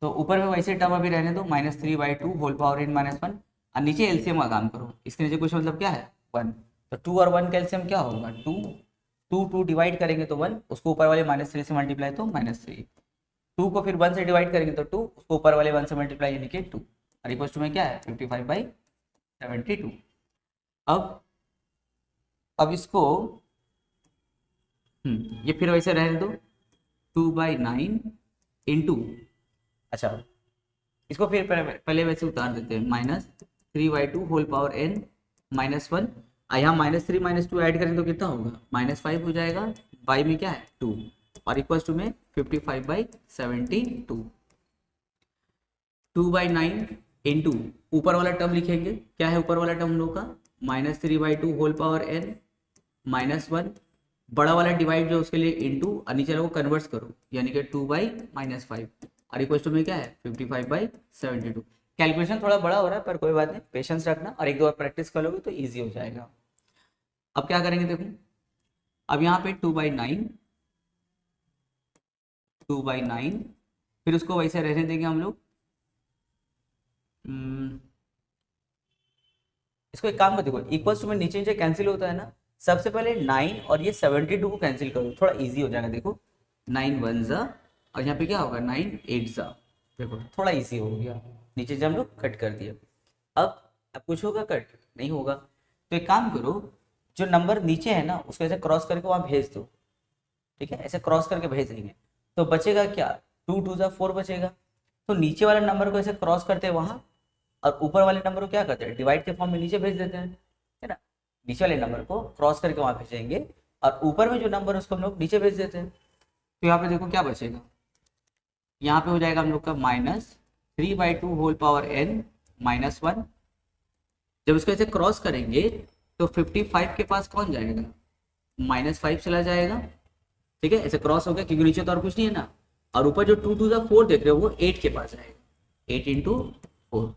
A: तो ऊपर में वैसे टर्म अभी रहने दो -3/2 होल पावर n -1 और नीचे एलसीएम का काम करो, इसके नीचे कुछ मतलब क्या है 1, तो 2 और 1 का एलसीएम क्या होगा 2, 2 डिवाइड करेंगे तो 1, उसको ऊपर वाले -3 से मल्टीप्लाई तो -3, 2 को फिर 1 से डिवाइड करेंगे तो 2, उसको ऊपर वाले 1 से मल्टीप्लाई यानी कि 2 और इक्वल टू में क्या है 55/72। अब इसको ये फिर वैसे रहने दो 2/9 इंटू, अच्छा इसको फिर पहले वैसे उतार देते हैं -3/2 होल पावर n -1, यहाँ -3 -2 ऐड करें तो कितना होगा -5 हो जाएगा, बाई में क्या है 2 और इक्वल टू में 55/72। 2/9 इंटू ऊपर वाला टर्म लिखेंगे, क्या है ऊपर वाला टर्म हम लोग का -3/2 होल पावर n -1, बड़ा वाला डिवाइड जो उसके लिए इंटू और नीचे को कन्वर्ट करो यानी कि 2/-5 और इक्वल टू में क्या है 55/72। कैलकुलेशन थोड़ा बड़ा हो रहा है पर कोई बात नहीं, पेशेंस रखना और एक दो बार प्रैक्टिस कर लोगे तो ईजी हो जाएगा। अब क्या करेंगे देखो, अब यहाँ पे 2/9 फिर उसको वैसे रहने देंगे हम लोग, इसको एक काम कर देखो इक्वल्स टू में नीचे नीचे कैंसिल होता है ना, सबसे पहले 9 और ये 72 को कैंसिल करो थोड़ा इजी हो जाएगा। देखो 9 1 ज़ा और यहाँ पे क्या होगा 9 8 ज़ा, देखो थोड़ा इजी हो गया, नीचे जब हम लोग कट कर दिया। अब कुछ होगा कट नहीं होगा, तो एक काम करो जो नंबर नीचे है ना उसको ऐसे क्रॉस करके वहाँ भेज दो, ठीक है, ऐसे क्रॉस करके भेज देंगे तो बचेगा क्या 2 2 ज़ा 4 बचेगा, तो नीचे वाले नंबर को ऐसे क्रॉस करते हैं वहाँ और ऊपर वाले नंबर को क्या करते हैं डिवाइड के फॉर्म में नीचे भेज देते हैं, है ना, नीचे वाले नंबर को क्रॉस करके वहाँ भेजेंगे और ऊपर में जो नंबर उसको हम लोग नीचे भेज देते हैं। तो यहाँ पे देखो क्या बचेगा, यहाँ पे हो जाएगा हम लोग का -3/2 होल पावर n -1, जब इसको ऐसे क्रॉस करेंगे तो 55 के पास कौन जाएगा -5 चला जाएगा, ठीक है, ऐसे क्रॉस हो गया क्योंकि नीचे तो और कुछ नहीं है ना, और ऊपर जो 2 2 ज़ा 4 देख रहे हो वो 8 के पास जाएगा, 8 × 4,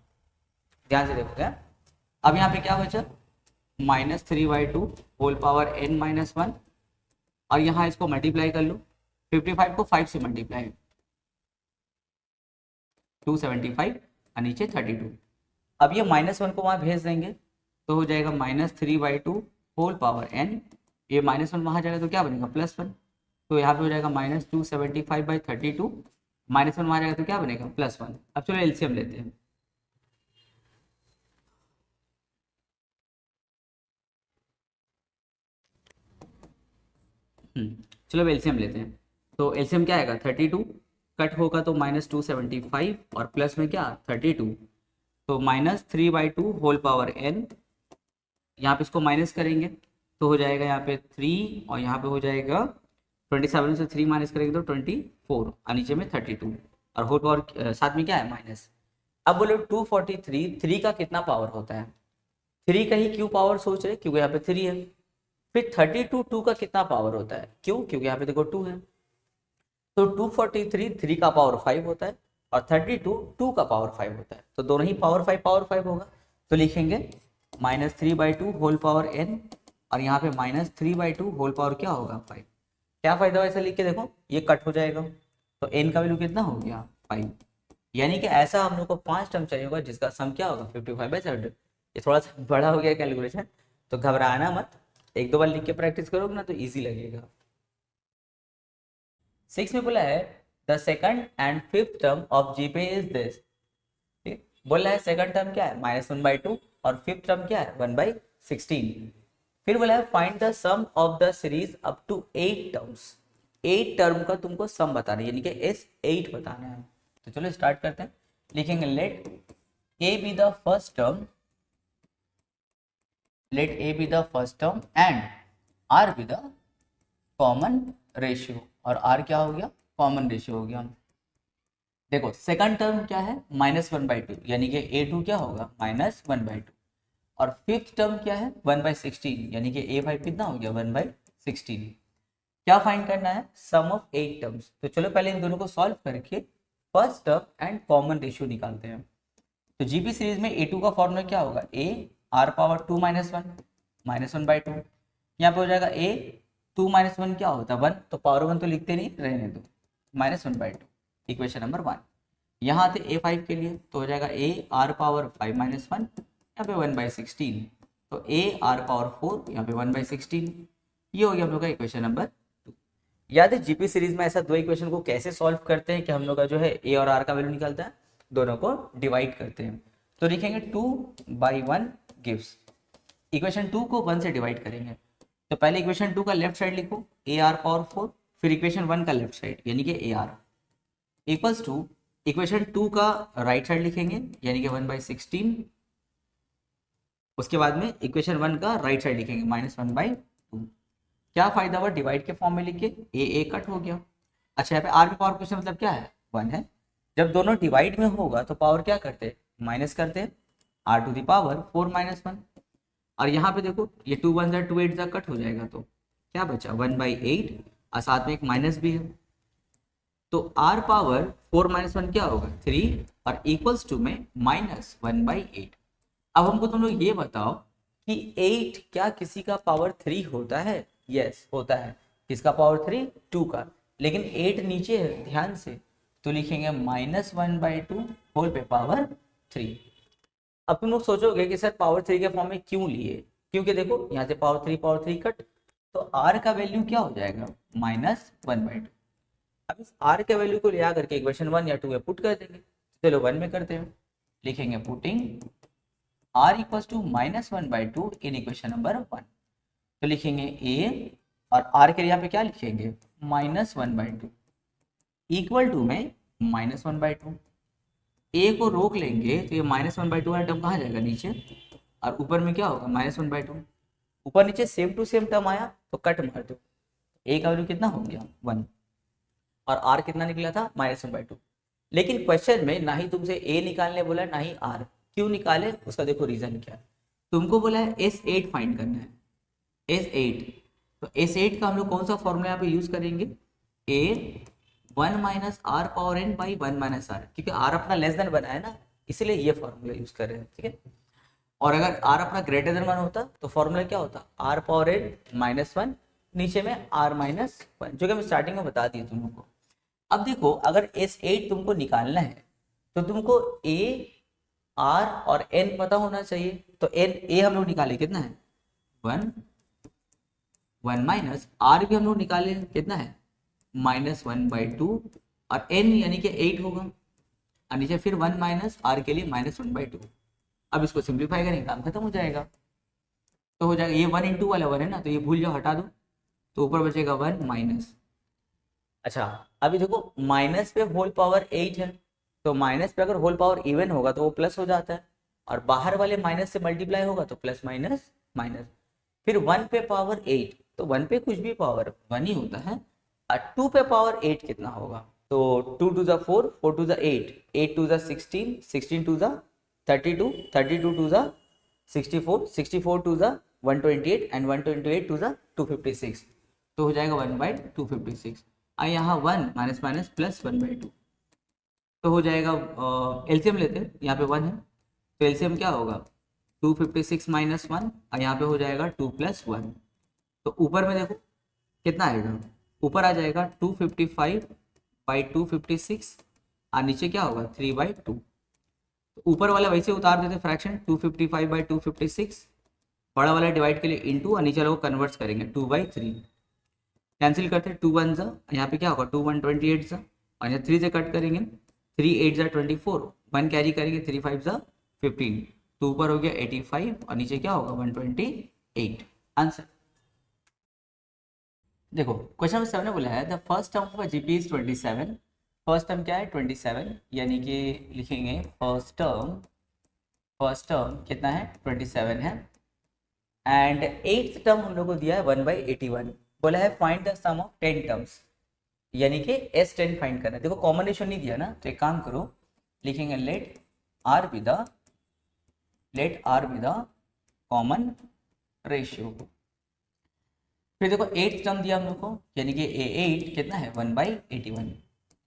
A: ध्यान से देखो क्या। अब यहाँ पे क्या बचा -3/2 होल पावर n -1 और यहाँ इसको मल्टीप्लाई कर लो, 55 को 5 से मल्टीप्लाई, 275 और नीचे 32। अब ये -1 को वहाँ भेज देंगे तो हो जाएगा -3/2 होल पावर n। ये -1 वहाँ जाएगा तो क्या बनेगा +1, तो यहाँ पे हो जाएगा -275/32, -1 वहाँ जाएगा तो क्या बनेगा +1। अब चलो एलसीएम लेते हैं। चलो अब एलसीएम लेते हैं। तो एलसीएम क्या आएगा 32, कट होगा तो -275 और प्लस में क्या 32, तो -3/2 होल पावर n। यहाँ पे इसको माइनस करेंगे तो हो जाएगा यहाँ पे 3 और यहाँ पे हो जाएगा 27 से 3 माइनस करेंगे तो 24 और नीचे में 32 और होल पावर साथ में क्या है माइनस। अब बोलो 243 3 का कितना पावर होता है, 3 का ही क्यों पावर सोच रहे क्योंकि यहाँ पे 3 है। फिर 32 2 का कितना पावर होता है, क्यों क्योंकि यहाँ पे देखो 2 है। तो 243 3 का पावर 5 होता है और 32 2 का पावर 5 होता है, तो दोनों ही पावर 5 होगा। तो लिखेंगे -3/2 होल पावर n और यहाँ पे -3/2 होल पावर क्या होगा 5। क्या फायदा ऐसा लिख के देखो, ये कट हो जाएगा तो n का वैल्यू कितना हो गया 5। यानी कि ऐसा हम लोग को 5 टर्म चाहिए होगा जिसका सम क्या होगा 55/7। ये थोड़ा सा बड़ा हो गया कैलकुलेशन, तो घबराना मत, एक दो बार लिख के प्रैक्टिस करोगे ना तो ईजी लगेगा। 6 में बोला है the second and fifth term of GPay is this. ठीक, बोला है सेकंड टर्म क्या है -1/2 और फिफ्थ टर्म क्या है 1/16। फिर बोला है find the sum of the series up to 8 terms. 8 term का तुमको सम बताना है, यानी कि S8 बताना है। तो चलो स्टार्ट करते हैं। लिखेंगे let A be the first term, let A be the first term and R be the common ratio. और R क्या हो गया कॉमन रेशियो हो गया। देखो सेकंड टर्म क्या है -1/2, यानी कि A2 क्या होगा -1/2 और फिफ्थ टर्म क्या है 1/16, यानी कि A5 कितना हो गया 1/16। क्या फाइंड करना है सम ऑफ 8 टर्म्स। तो चलो पहले इन दोनों को सॉल्व करके first term and common ratio निकालते हैं। तो जीपी सीरीज में A2 का फॉर्मूला क्या होगा A R पावर 2 -1 -1/2। यहाँ पे हो जाएगा A 2 - 1 क्या होता है 1, तो पावर 1 तो लिखते नहीं रहने दो, -1/2 इक्वेशन नंबर 1। यहाँ थे A5 के लिए तो हो जाएगा A R पावर 5 - 1 यहाँ पे 1/16, तो A R पावर 4 यहाँ पे 1/16। ये हो गया हम लोग का इक्वेशन नंबर 2। याद है जीपी सीरीज में ऐसा दो इक्वेशन को कैसे सॉल्व करते हैं कि हम लोग का जो है A और R का वैल्यू निकलता है, दोनों को डिवाइड करते हैं। तो लिखेंगे 2/1 गिव्स, इक्वेशन 2 को 1 से डिवाइड करेंगे। तो पहले इक्वेशन 2 का लेफ्ट साइड लिखो A R पावर 4, फिर इक्वेशन 1 का लेफ्ट साइड यानी कि A R equals to equation 2 का राइट साइड लिखेंगे यानी कि 1/16, उसके बाद में इक्वेशन 1 का राइट साइड लिखेंगे -1/2। क्या फायदा हुआ डिवाइड के फॉर्म में लिख के ए कट हो गया। अच्छा यहाँ पे आर की पावर क्वेश्चन मतलब क्या है 1 है। जब दोनों डिवाइड में होगा तो पावर क्या करते माइनस करते r⁴ 4 - 1 और यहाँ पे देखो ये 2 1 जा 2 8 जा कट हो जाएगा तो क्या बचा 1/8 और साथ में एक माइनस भी है, तो r पावर 4 - 1 क्या होगा 3 और इक्वल्स टू में -1/8। अब हमको तुम लोग ये बताओ कि 8 क्या किसी का पावर 3 होता है। यस होता है, किसका पावर 3 2 का, लेकिन 8 नीचे है ध्यान से, तो लिखेंगे -1/2 होल पे पावर 3। अब तुम लोग सोचोगे कि सर पावर 3 के फॉर्म में क्यों लिए, क्योंकि देखो यहाँ से पावर 3 कट, तो r का वैल्यू क्या हो जाएगा -1/2। अब इस r के वैल्यू को ले आकर के इक्वेशन 1 या 2 में पुट कर देंगे। चलो 1 में करते हैं, लिखेंगे putting r equals to -1/2 in equation number 1। तो लिखेंगे a और r के यहाँ पे क्या लिखेंगे -1/2 इक्वल टू में -1/2। a को रोक लेंगे तो ये -1/2 वाला टर्म कहाँ जाएगा नीचे और ऊपर में क्या होगा -1/2। ऊपर नीचे सेम टू सेम टर्म आया तो कट मार दो, a का वैल्यू कितना हो गया 1 और r कितना निकला था -1/2। लेकिन क्वेश्चन में ना ही तुमसे a निकालने बोला ना ही r, क्यों निकाले उसका देखो रीजन क्या है। तुमको बोला है S8 फाइंड करना है, S8, तो S8 का हम लोग कौन सा फॉर्मूला यहाँ पे यूज करेंगे A 1 - r power n by 1 - r, क्योंकि r अपना लेस देन बना है ना इसलिए ये फॉर्मूला यूज कर रहे हैं। ठीक है, और अगर r अपना ग्रेटर देन 1 होता तो फॉर्मूला क्या होता r पावर n -1 नीचे में r-1, जो कि मैं स्टार्टिंग में बता दी तुम लोग को। अब देखो अगर S8 तुमको निकालना है तो तुमको a, r और n पता होना चाहिए। तो a हम लोग निकाले कितना है 1, 1 माइनस r भी हम लोग निकाले कितना है -1/2 और n यानी कि 8 होगा और नीचे फिर 1 माइनस r के लिए -1/2। अब इसको सिंप्लीफाई करेंगे काम खत्म हो जाएगा। तो हो जाएगा ये 1 इंटू वाला 1 है ना, तो ये भूल जाओ हटा दो, तो ऊपर बचेगा 1 माइनस। अच्छा अभी देखो माइनस पे होल पावर 8 है, तो माइनस पे अगर होल पावर इवन होगा तो वो प्लस हो जाता है, और बाहर वाले माइनस से मल्टीप्लाई होगा तो प्लस माइनस माइनस। फिर 1 पे पावर 8, तो 1 पे कुछ भी पावर 1 ही होता है, और 2 पे पावर 8 कितना होगा, तो 2 to the 4, 4 to the 8, 8 to the 16, 16 to the 32, 32 to the 64, 64 to the 128 and 128 to the 256, तो हो जाएगा 1/256। और यहाँ 1 माइनस माइनस प्लस 1/2, तो हो जाएगा एलसीएम लेते हैं, यहाँ पे 1 है तो एलसीएम क्या होगा 256 माइनस 1, और यहाँ पे हो जाएगा 2 प्लस 1, तो ऊपर में देखो कितना आएगा, ऊपर आ जाएगा 255/256 और नीचे क्या होगा 3/2। तो ऊपर वाला वैसे उतार देते फ्रैक्शन 255/256, बड़ा वाला डिवाइड के लिए इंटू और नीचे वाला को कन्वर्ट करेंगे 2/3, कैंसिल करते हैं 2 1 जा, यहाँ पे क्या होगा 2 128 जा, और यहाँ 3 से कट करेंगे 3 8 जा 24, 1 कैरी करेंगे 3 5 जा 15, तो ऊपर हो गया 85 और नीचे क्या होगा 128 आंसर। देखो क्वेश्चन नंबर 7 ने बोला है the first term of GP is 27। First term क्या है 27, यानी कि लिखेंगे फर्स्ट टर्म कितना है 27 है, एंड एट्थ टर्म हम लोग को दिया है 1/81। बोला है find the sum of 10 terms, यानी कि S10 फाइंड करना है। देखो कॉम्बिनेशन नहीं दिया ना, तो एक काम करो लिखेंगे let R be the common ratio. फिर देखो एट्थ टर्म दिया हम लोग को, यानी कि A8 कितना है 1/81।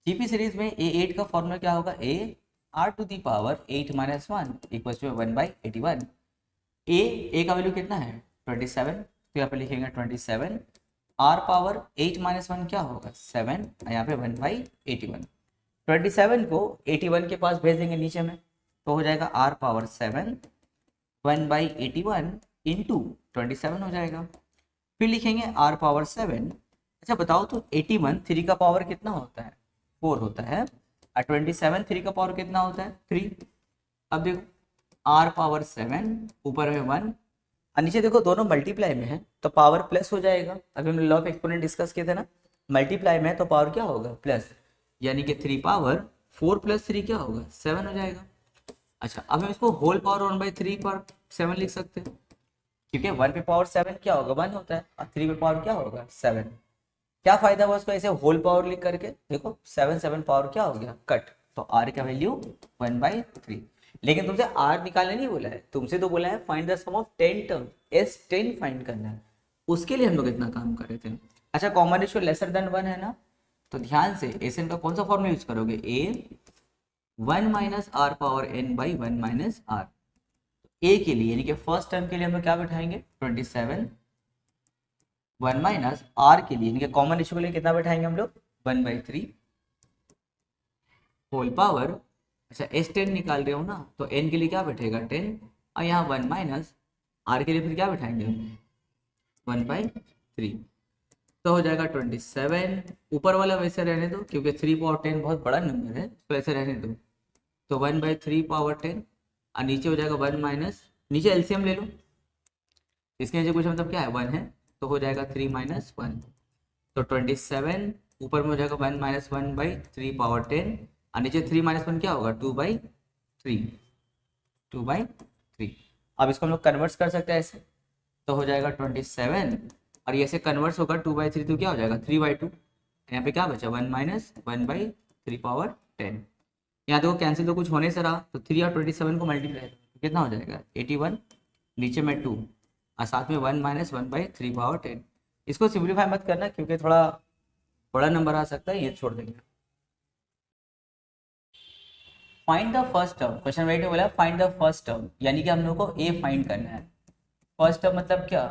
A: जीपी सीरीज में A8 का फॉर्मूला क्या होगा R to the power 8 minus 1 equal to 1/81। A का वैल्यू कितना है 27, तो यहाँ पे लिखेंगे 27, R पावर 8 माइनस 1 क्या होगा 7, यहाँ पे 1/81। 27 को 81 के पास भेज देंगे नीचे में, तो हो जाएगा R पावर 7 1/81 इंटू 27 हो जाएगा। फिर लिखेंगे R पावर 7। अच्छा बताओ तो 81 3 का पावर कितना होता है 4 होता है, और 27 3 का पावर कितना होता है 3। अब देखो R पावर 7 ऊपर में 1 और नीचे देखो दोनों मल्टीप्लाई में है तो पावर प्लस हो जाएगा। अभी हमने लॉ ऑफ एक्सपोनेंट डिस्कस किए थे ना, मल्टीप्लाई में है तो पावर क्या होगा प्लस, यानी कि 3 पावर 4 प्लस 3 क्या होगा 7 हो जाएगा। अच्छा अब हम इसको होल पावर 1/3 पर 7 लिख सकते हैं, क्योंकि 1 पे पावर 7 क्या होगा 1 होता है, और 3 पे पावर क्या होगा 7। क्या फायदा हुआ उसको ऐसे होल पावर लिख करके, देखो 7 पावर क्या हो गया कट, तो R का वैल्यू 1/3। लेकिन तुमसे R निकालने नहीं बोला है, तुमसे तो बोला है find the sum of 10 term, S10 find करना है, उसके लिए हम लोग इतना काम कर रहे थे। अच्छा कॉमन रेशियो लेसर देन 1 है ना, तो ध्यान से SN का कौन सा फॉर्मूला यूज करोगे A 1 minus R power n by 1 minus R। A के लिए यानी कि फर्स्ट टर्म के लिए हम लोग क्या बैठाएंगे 27, 1 माइनस R के लिए यानी कि कॉमन रेशियो के लिए कितना बैठाएंगे हम लोग 1/3 होल पावर। अच्छा S10 निकाल रहे हो ना, तो n के लिए क्या बैठेगा 10, और यहाँ 1 माइनस R के लिए फिर क्या बैठाएंगे 1/3, तो हो जाएगा 27। ऊपर वाला वैसे रहने दो क्योंकि 3 पावर 10 बहुत बड़ा नंबर है, तो ऐसे रहने दो, तो 1/3 पावर 10 और नीचे हो जाएगा 1 माइनस, नीचे एलसीएम ले लो, इसके नीचे कुछ मतलब क्या है 1 है, तो हो जाएगा 3 माइनस 1, तो 27 ऊपर में हो जाएगा 1 माइनस 1/3 पावर 10 और नीचे 3 माइनस 1 क्या होगा 2/3। अब इसको हम लोग कन्वर्ट कर सकते हैं ऐसे, तो हो जाएगा 27 और ये ऐसे कन्वर्ट होगा 2/3, तो क्या हो जाएगा 3/2। यहाँ पे क्या बचा 1 माइनस 1/3 पावर 10। यहाँ देखो कैंसिल तो कुछ होने से रहा, तो 3 और 27 को मल्टीप्लाई कितना हो जाएगा 81, नीचे में 2 और साथ में 1 माइनस 1/3 पावर 10। इसको सिंप्लीफाई मत करना क्योंकि थोड़ा बड़ा नंबर आ सकता है, ये छोड़ देंगे। Find the first term, question right में बोला फाइंड द फर्स्ट टर्म, यानी कि हम लोग को A फाइंड करना है। फर्स्ट टर्म मतलब क्या,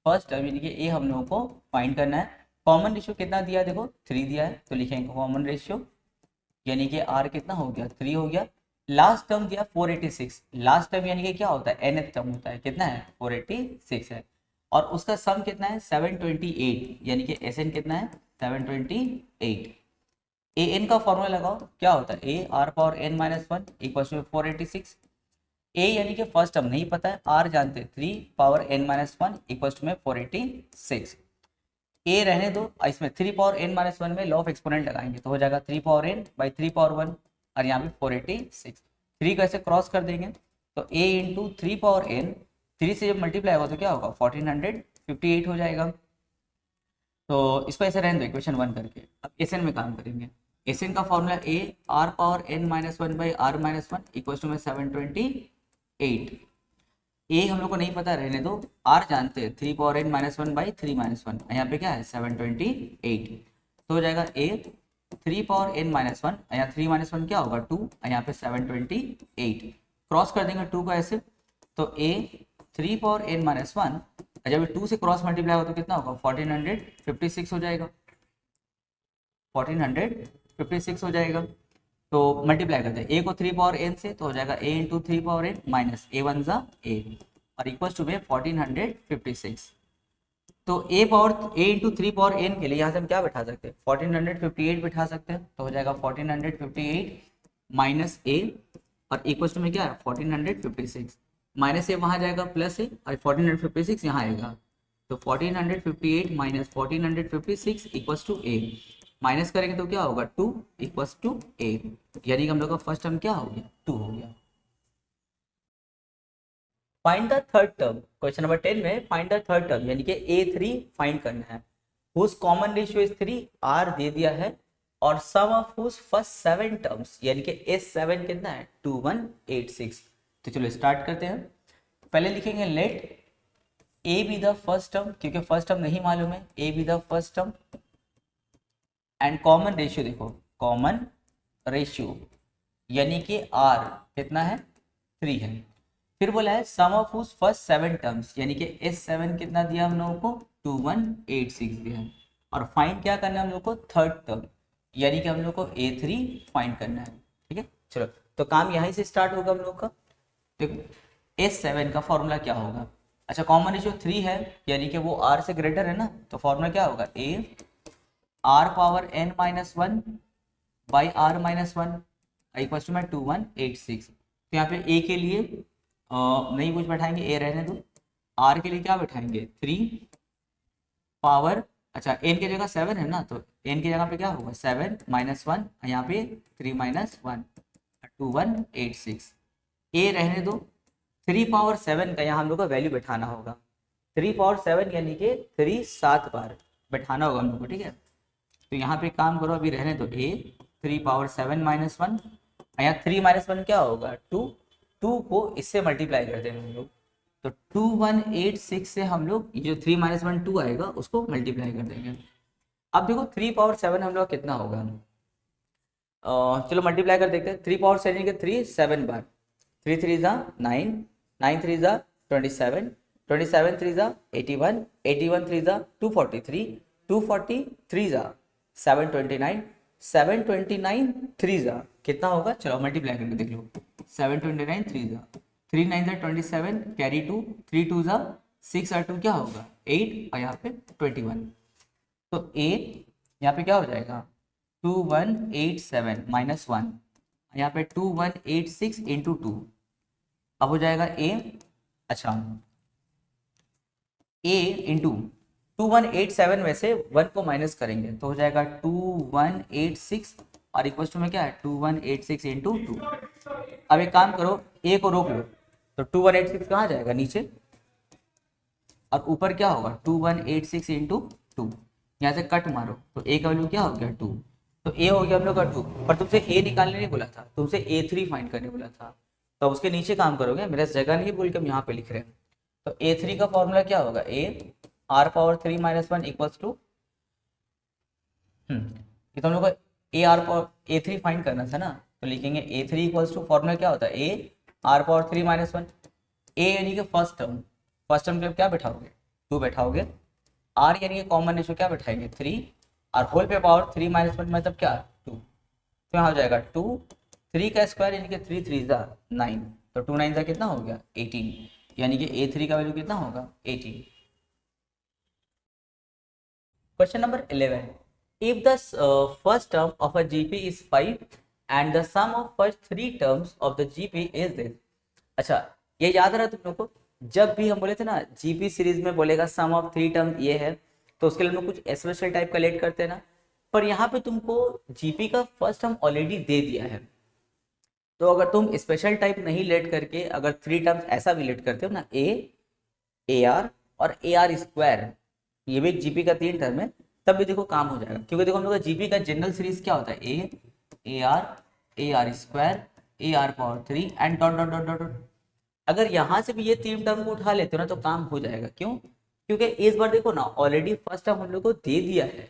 A: फर्स्ट टर्म यानी कि ए हम लोगों को फाइंड करना है। कॉमन रेशियो कितना दिया है, देखो 3 दिया है, तो लिखेंगे कॉमन रेशियो यानी कि आर कितना हो गया, 3 हो गया। लास्ट टर्म दिया 486, लास्ट टर्म यानी कि क्या होता है, nth टर्म होता है, कितना है 486 है। और उसका सम कितना है 728 यानी कि एसएन कितना है 728। ए एन का फॉर्मूला लगाओ, क्या होता है A R power N minus one equal to 486। ए यानी कि फर्स्ट टर्म नहीं पता है, आर जानते हैं 3 power N minus one equal to में 486। ए रहने दो, इसमें 3 पावर एन माइनस वन में लॉ ऑफ एक्सपोनेंट लगाएंगे तो हो जाएगा 3 power N by 3 power one, और यहाँ पे 486। 3 को ऐसे क्रॉस कर देंगे तो ए इंटू 3 पावर एन, 3 से जब मल्टीप्लाई होगा तो क्या होगा 1458 हो जाएगा। तो इसको ऐसे रहने दो इक्वेशन 1 करके। अब एसएन में काम करेंगे। एसएन का formula A R power N minus one by R minus one equal to में 728। ए हम लोग को नहीं पता, रहने दो, आर जानते हैं 3 power N minus one by 3 minus one, यहाँ पे क्या है 728। तो हो जाएगा A 3 power N minus one, यहाँ 3 माइनस वन क्या होगा 2, यहाँ पे 728। क्रॉस कर देंगे 2 को ऐसे, तो ए 3 पावर एन माइनस वन, जब 2 से क्रॉस मल्टीप्लाई हो तो कितना होगा 1456 हो जाएगा, 1456 हो जाएगा। तो मल्टीप्लाई करते हैं ए को 3 पावर एन से, तो हो जाएगा ए इंटू 3 पावर एन माइनस ए वन जा ए, और इक्वल टू में 1456। तो ए इंटू 3 पावर एन के लिए यहाँ से हम क्या बैठा सकते हैं 1458 बैठा सकते हैं, तो हो जाएगा 1458 माइनस ए, और इक्वल टू में क्या है 1456, माइनस ए वहाँ जाएगा प्लस ए, और 1456 यहाँ आएगा, तो 1458 minus 1456 equal to A, minus करेंगे तो क्या होगा 2 इक्वल्स टू ए, यानी कि हम लोग का फर्स्ट टर्म क्या हो गया 2 हो गया। Find the third term, question number 10 में फाइंड द थर्ड टर्म यानी कि A3 फाइंड करना है, whose common ratio is 3, R दे दिया है, और sum of whose first 7 terms यानी कि S7 कितना है 2186। तो चलो स्टार्ट करते हैं। पहले लिखेंगे let A be the first term, क्योंकि फर्स्ट टर्म नहीं मालूम है, A be the first term, and common ratio देखो, कॉमन रेशियो यानी कि R कितना है 3 है। फिर बोला है सम ऑफ हुज फर्स्ट 7 टर्म्स यानी कि S7 कितना दिया हम लोगों को 2186 दिया है, और फाइंड क्या करना है हम लोग को थर्ड टर्म यानी कि हम लोग को A3 फाइंड करना है। ठीक है, चलो तो काम यहीं से स्टार्ट होगा हम लोग का। देखो S7 का फॉर्मूला क्या होगा, अच्छा कॉमन रेशियो 3 है यानी कि वो R से ग्रेटर है ना, तो फॉर्मूला क्या होगा A R power N minus one by R minus one equal to में 2186। तो यहाँ पे ए के लिए नहीं कुछ बैठाएंगे, ए रहने दो, आर के लिए क्या बैठाएंगे 3 पावर, अच्छा एन की जगह 7 है ना, तो एन की जगह पे क्या होगा 7 माइनस वन, यहाँ पे 3 माइनस वन 2186। ए रहने दो, 3 पावर 7 का यहाँ हम लोग को वैल्यू बैठाना होगा, 3 पावर 7 यानी कि 3 7 बार बैठाना होगा हम लोग को। ठीक है, तो यहाँ पे काम करो, अभी रहने दो ए 3 पावर 7 माइनस वन, यहाँ 3 माइनस वन क्या होगा 2, 2 को इससे मल्टीप्लाई कर देंगे हम लोग, तो 2186 से हम लोग ये जो 3 माइनस वन 2 आएगा उसको मल्टीप्लाई कर देंगे। अब देखो 3 पावर 7 हम लोग कितना होगा, चलो मल्टीप्लाई कर देखते हैं। 3 पावर 7 के 3 7 बार, 3 3 जा 9, 9 3 जा 27, 27 3 जा 81, 81 3 जा 243, 243 जा 729, 729 3 जा कितना होगा, चलो मल्टीप्लाई करके देख लो, 729 3 जा 3 9 जा 27, कैरी 2, 3 2 जा 6 और 2 क्या होगा 8, और यहाँ पे 21, तो ए यहाँ पे क्या हो जाएगा 2187 माइनस वन, यहाँ पे 2186 इंटू 2, अब हो जाएगा ए, अच्छा ए इंटू 2187 में से 1 को माइनस करेंगे तो हो जाएगा 2186, और इक्वल टू में क्या है 2186 इंटू 2। अब एक काम करो, ए को रोक लो, तो 2186 कहाँ जाएगा नीचे, और ऊपर क्या होगा 2186 इंटू 2, यहाँ से कट मारो तो ए का वैल्यू क्या हो गया 2, तो ए हो गया हम लोग का 2, पर तुमसे ए निकालने नहीं बोला था, तुमसे A3 फाइंड करने बोला था, तो उसके नीचे काम करोगे, मेरा जगह नहीं बोल के हम यहाँ पे लिख रहे हैं। तो A3 का फॉर्मूला क्या होगा A R power 3 minus one equals to, ये तो हम लोग को ए आर पावर A3 फाइंड करना था ना, तो लिखेंगे A3 इक्वल्स टू, फॉर्मूला क्या होता है A R power 3 minus one, A यानी कि फर्स्ट टर्म के लिए क्या बैठाओगे 2 बैठाओगे, आर यानी कि कॉमन रेशियो क्या बैठाएंगे 3, और होल पे पावर 3 - 1 मतलब क्या 2, तो यहाँ हो जाएगा 2, 3 का स्क्वायर यानी कि 3 3 जा 9, तो 2 9 जा कितना हो गया 18, यानी कि A3 का वैल्यू कितना होगा 18। Question number 11. If the first term of a GP is 5 and the sum of first 3 terms of the GP is this. अच्छा, ये याद रहा तुम लोग को, जब भी हम बोले थे ना जीपी सीरीज में बोलेगा सम ऑफ 3 टर्म ये है, तो उसके लिए हम लोग कुछ स्पेशल टाइप का लेट करते हैं ना, पर यहाँ पे तुमको जीपी का फर्स्ट टर्म ऑलरेडी दे दिया है, तो अगर तुम स्पेशल टाइप नहीं लेट करके अगर 3 टर्म्स ऐसा भी लेट करते हो ना, ए आर और ए आर स्क्वायर, ये भी जीपी का 3 टर्म है, तब भी देखो काम हो जाएगा, क्योंकि देखो हम लोग का जीपी का जनरल सीरीज क्या होता है A are square A R power 3 and dot dot dot dot dot. अगर यहाँ से भी ये 3 टर्म को उठा लेते हो ना तो काम हो जाएगा, क्यों, क्योंकि इस बार देखो ना ऑलरेडी फर्स्ट टर्म हम लोग को दे दिया है,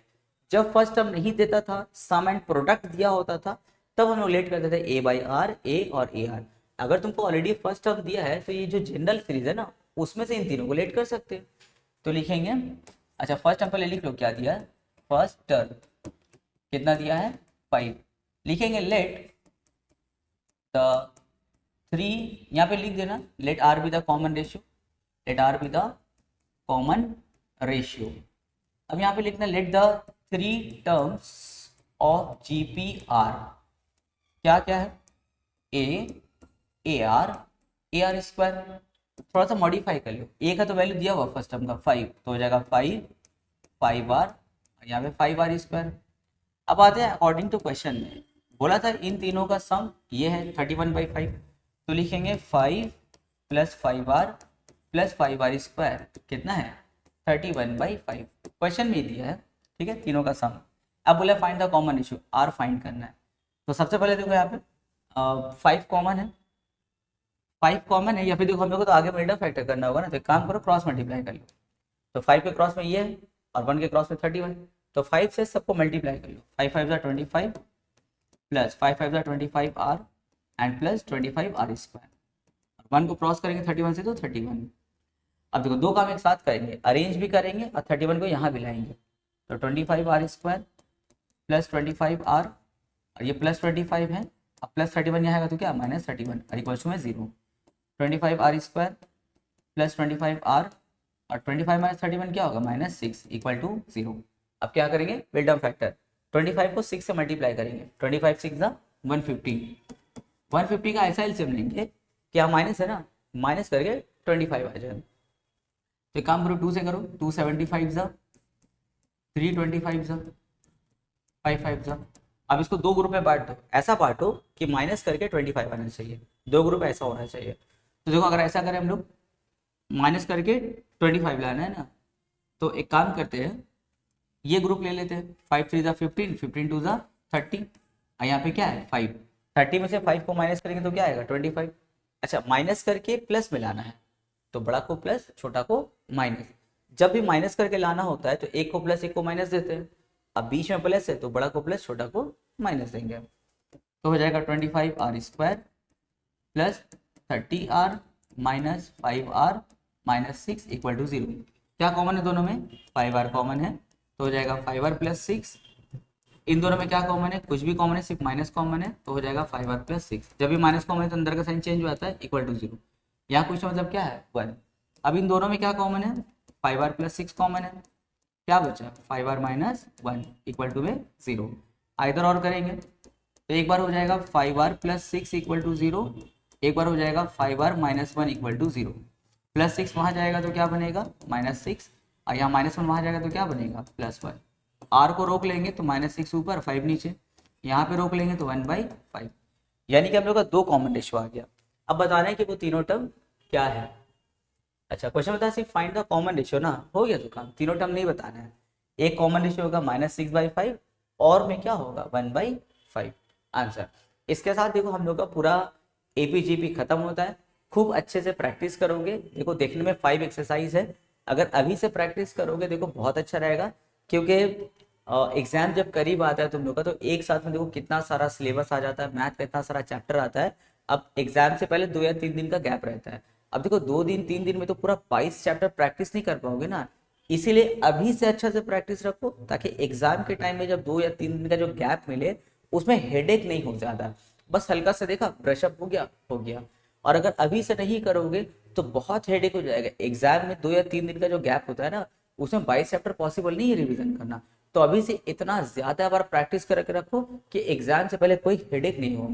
A: जब फर्स्ट टर्म नहीं देता था सम एंड प्रोडक्ट दिया होता था तब हम लोग लेट करते थे ए बाई आर ए और ए आर। अगर तुमको ऑलरेडी फर्स्ट टर्म दिया है तो ये जो जनरल सीरीज है ना उसमें से इन तीनों को लेट कर सकते हैं, तो लिखेंगे, अच्छा फर्स्ट टर्म पहले लिख लो क्या दिया है, फर्स्ट टर्म कितना दिया है 5, लिखेंगे लेट द 3, यहाँ पे लिख देना let r be the common ratio, let r be the common ratio. अब यहाँ पे लिखना let the 3 terms of G P are, क्या क्या है ए आर स्क्वायर, थोड़ा सा मॉडिफाई कर लो, ए का तो वैल्यू दिया हुआ फर्स्ट टर्म का 5, तो हो जाएगा 5 आर, यहाँ पे 5 आर स्क्वायर। अब आते हैं अकॉर्डिंग टू क्वेश्चन में बोला था इन तीनों का सम ये है 31/5, तो लिखेंगे 5 + 5 आर + 5 आर स्क्वायर कितना है 31/5, क्वेश्चन में दिया है, ठीक है, तीनों का सम। अब बोला find the common ratio, r find करना है, तो सबसे पहले देखो यहाँ पे 5 कॉमन है, 5 कॉमन है, या फिर देखो हम लोग को तो आगे मिडल फैक्टर करना होगा ना, तो एक काम करो क्रॉस मल्टीप्लाई कर लो, तो 5 के क्रॉस में ये है और 1 के क्रॉस में 31, तो 5 से सबको मल्टीप्लाई कर लो, 5 5 = 25 plus 5 5 = 25 r and plus 25 r square, 1 को क्रॉस करेंगे 31 से तो 31। अब देखो दो काम एक साथ करेंगे, अरेंज भी करेंगे और 31 को यहाँ भी लाएंगे, तो 25 आर स्क्वायर प्लस 25 आर, और ये प्लस 25 है, अब प्लस 31 यहाँ आएगा तो क्या -31 और इक्वल्स टू में 0, 25 आर स्क्वायर प्लस 25 आर और 25 - 31 क्या होगा -6 इक्वल टू 0। अब क्या करेंगे विल्डम फैक्टर, 25 को 6 से मल्टीप्लाई करेंगे, 25 6 = 150, 150 का ऐसा एलसीएम लेंगे क्या माइनस है ना, माइनस करके 25 आ जाएगा, तो काम करो 2 से करो, 275 = 325 = 55 = अब इसको दो ग्रुप में बांट दो, ऐसा बांटो कि माइनस करके 25 आना चाहिए, दो ग्रुप ऐसा होना चाहिए। तो देखो अगर ऐसा करें हम लोग माइनस करके 25 लाना है ना, तो एक काम करते हैं ये ग्रुप ले लेते हैं, 5 3 = 15, 15 2 = 30, और यहाँ पे क्या है 5, 30 में से 5 को माइनस करेंगे तो क्या आएगा 25। अच्छा माइनस करके प्लस में लाना है, तो बड़ा को प्लस छोटा को माइनस, जब भी माइनस करके लाना होता है तो एक को प्लस एक को माइनस देते हैं, अब बीच में प्लस है तो बड़ा को प्लस छोटा को माइनस देंगे, तो हो जाएगा 25 r square plus 30 r minus 5 r minus 6 equal to 0। क्या कॉमन है दोनों में 5 आर कॉमन है, तो हो जाएगा 5 आर प्लस 6, इन दोनों में क्या कॉमन है कुछ भी कॉमन है, सिर्फ माइनस कॉमन है, तो हो जाएगा 5 आर प्लस 6, जब भी माइनस कॉमन है तो अंदर का साइन चेंज हो जाता है इक्वल टू 0, यहाँ कुछ मतलब क्या है 1। अब इन दोनों में क्या कॉमन है 5 आर प्लस 6 कॉमन है, क्या बचा 5 आर माइनस 1 इक्वल टू में 0, इधर और करेंगे तो एक बार हो जाएगा 5 आर प्लस 6 इक्वल टू 0, एक बार हो जाएगा 5 r minus 1 equal to 0, plus 6 वहाँ जाएगा तो क्या बनेगा -6, और यहाँ -1 वहाँ जाएगा तो क्या बनेगा +1, आर को रोक लेंगे तो -6 ऊपर 5 नीचे, यहाँ पे रोक लेंगे तो 1/5, यानी कि हम लोग का 2 कॉमन रेशियो आ गया। अब बता रहे हैं कि वो तीनों टर्म क्या है। अच्छा क्वेश्चन बता सिर्फ फाइंड द कॉमन रेशियो ना, हो गया तो काम, तीनों टर्म नहीं बताना है, एक कॉमन रेशियो होगा -6/5 और में क्या होगा 1/5 आंसर। इसके साथ देखो हम लोग का पूरा एपीजीपी खत्म होता है, खूब अच्छे से प्रैक्टिस करोगे, देखो देखने में 5 एक्सरसाइज है, अगर अभी से प्रैक्टिस करोगे देखो बहुत अच्छा रहेगा, क्योंकि एग्जाम जब करीब आता है तुम लोग का तो एक साथ में देखो कितना सारा सिलेबस आ जाता है, मैथ का इतना सारा चैप्टर आता है, अब एग्जाम से पहले 2 या 3 दिन का गैप रहता है, अब देखो 2 दिन 3 दिन में तो पूरा 22 चैप्टर प्रैक्टिस नहीं कर पाओगे ना, इसीलिए अभी से अच्छा से प्रैक्टिस रखो ताकि एग्जाम के टाइम में जब 2 या 3 दिन का जो गैप मिले उसमें हेडेक नहीं हो ज्यादा। बस हल्का सा देखा, ब्रशअप हो गया। और अगर अभी से नहीं करोगे तो बहुत हेडेक हो जाएगा। एग्जाम में 2 या 3 दिन का जो गैप होता है ना, उसमें 22 चैप्टर पॉसिबल नहीं है रिवीजन करना। तो अभी से इतना ज्यादा बार प्रैक्टिस करके रखो कि एग्जाम से पहले कोई हेडेक नहीं हो।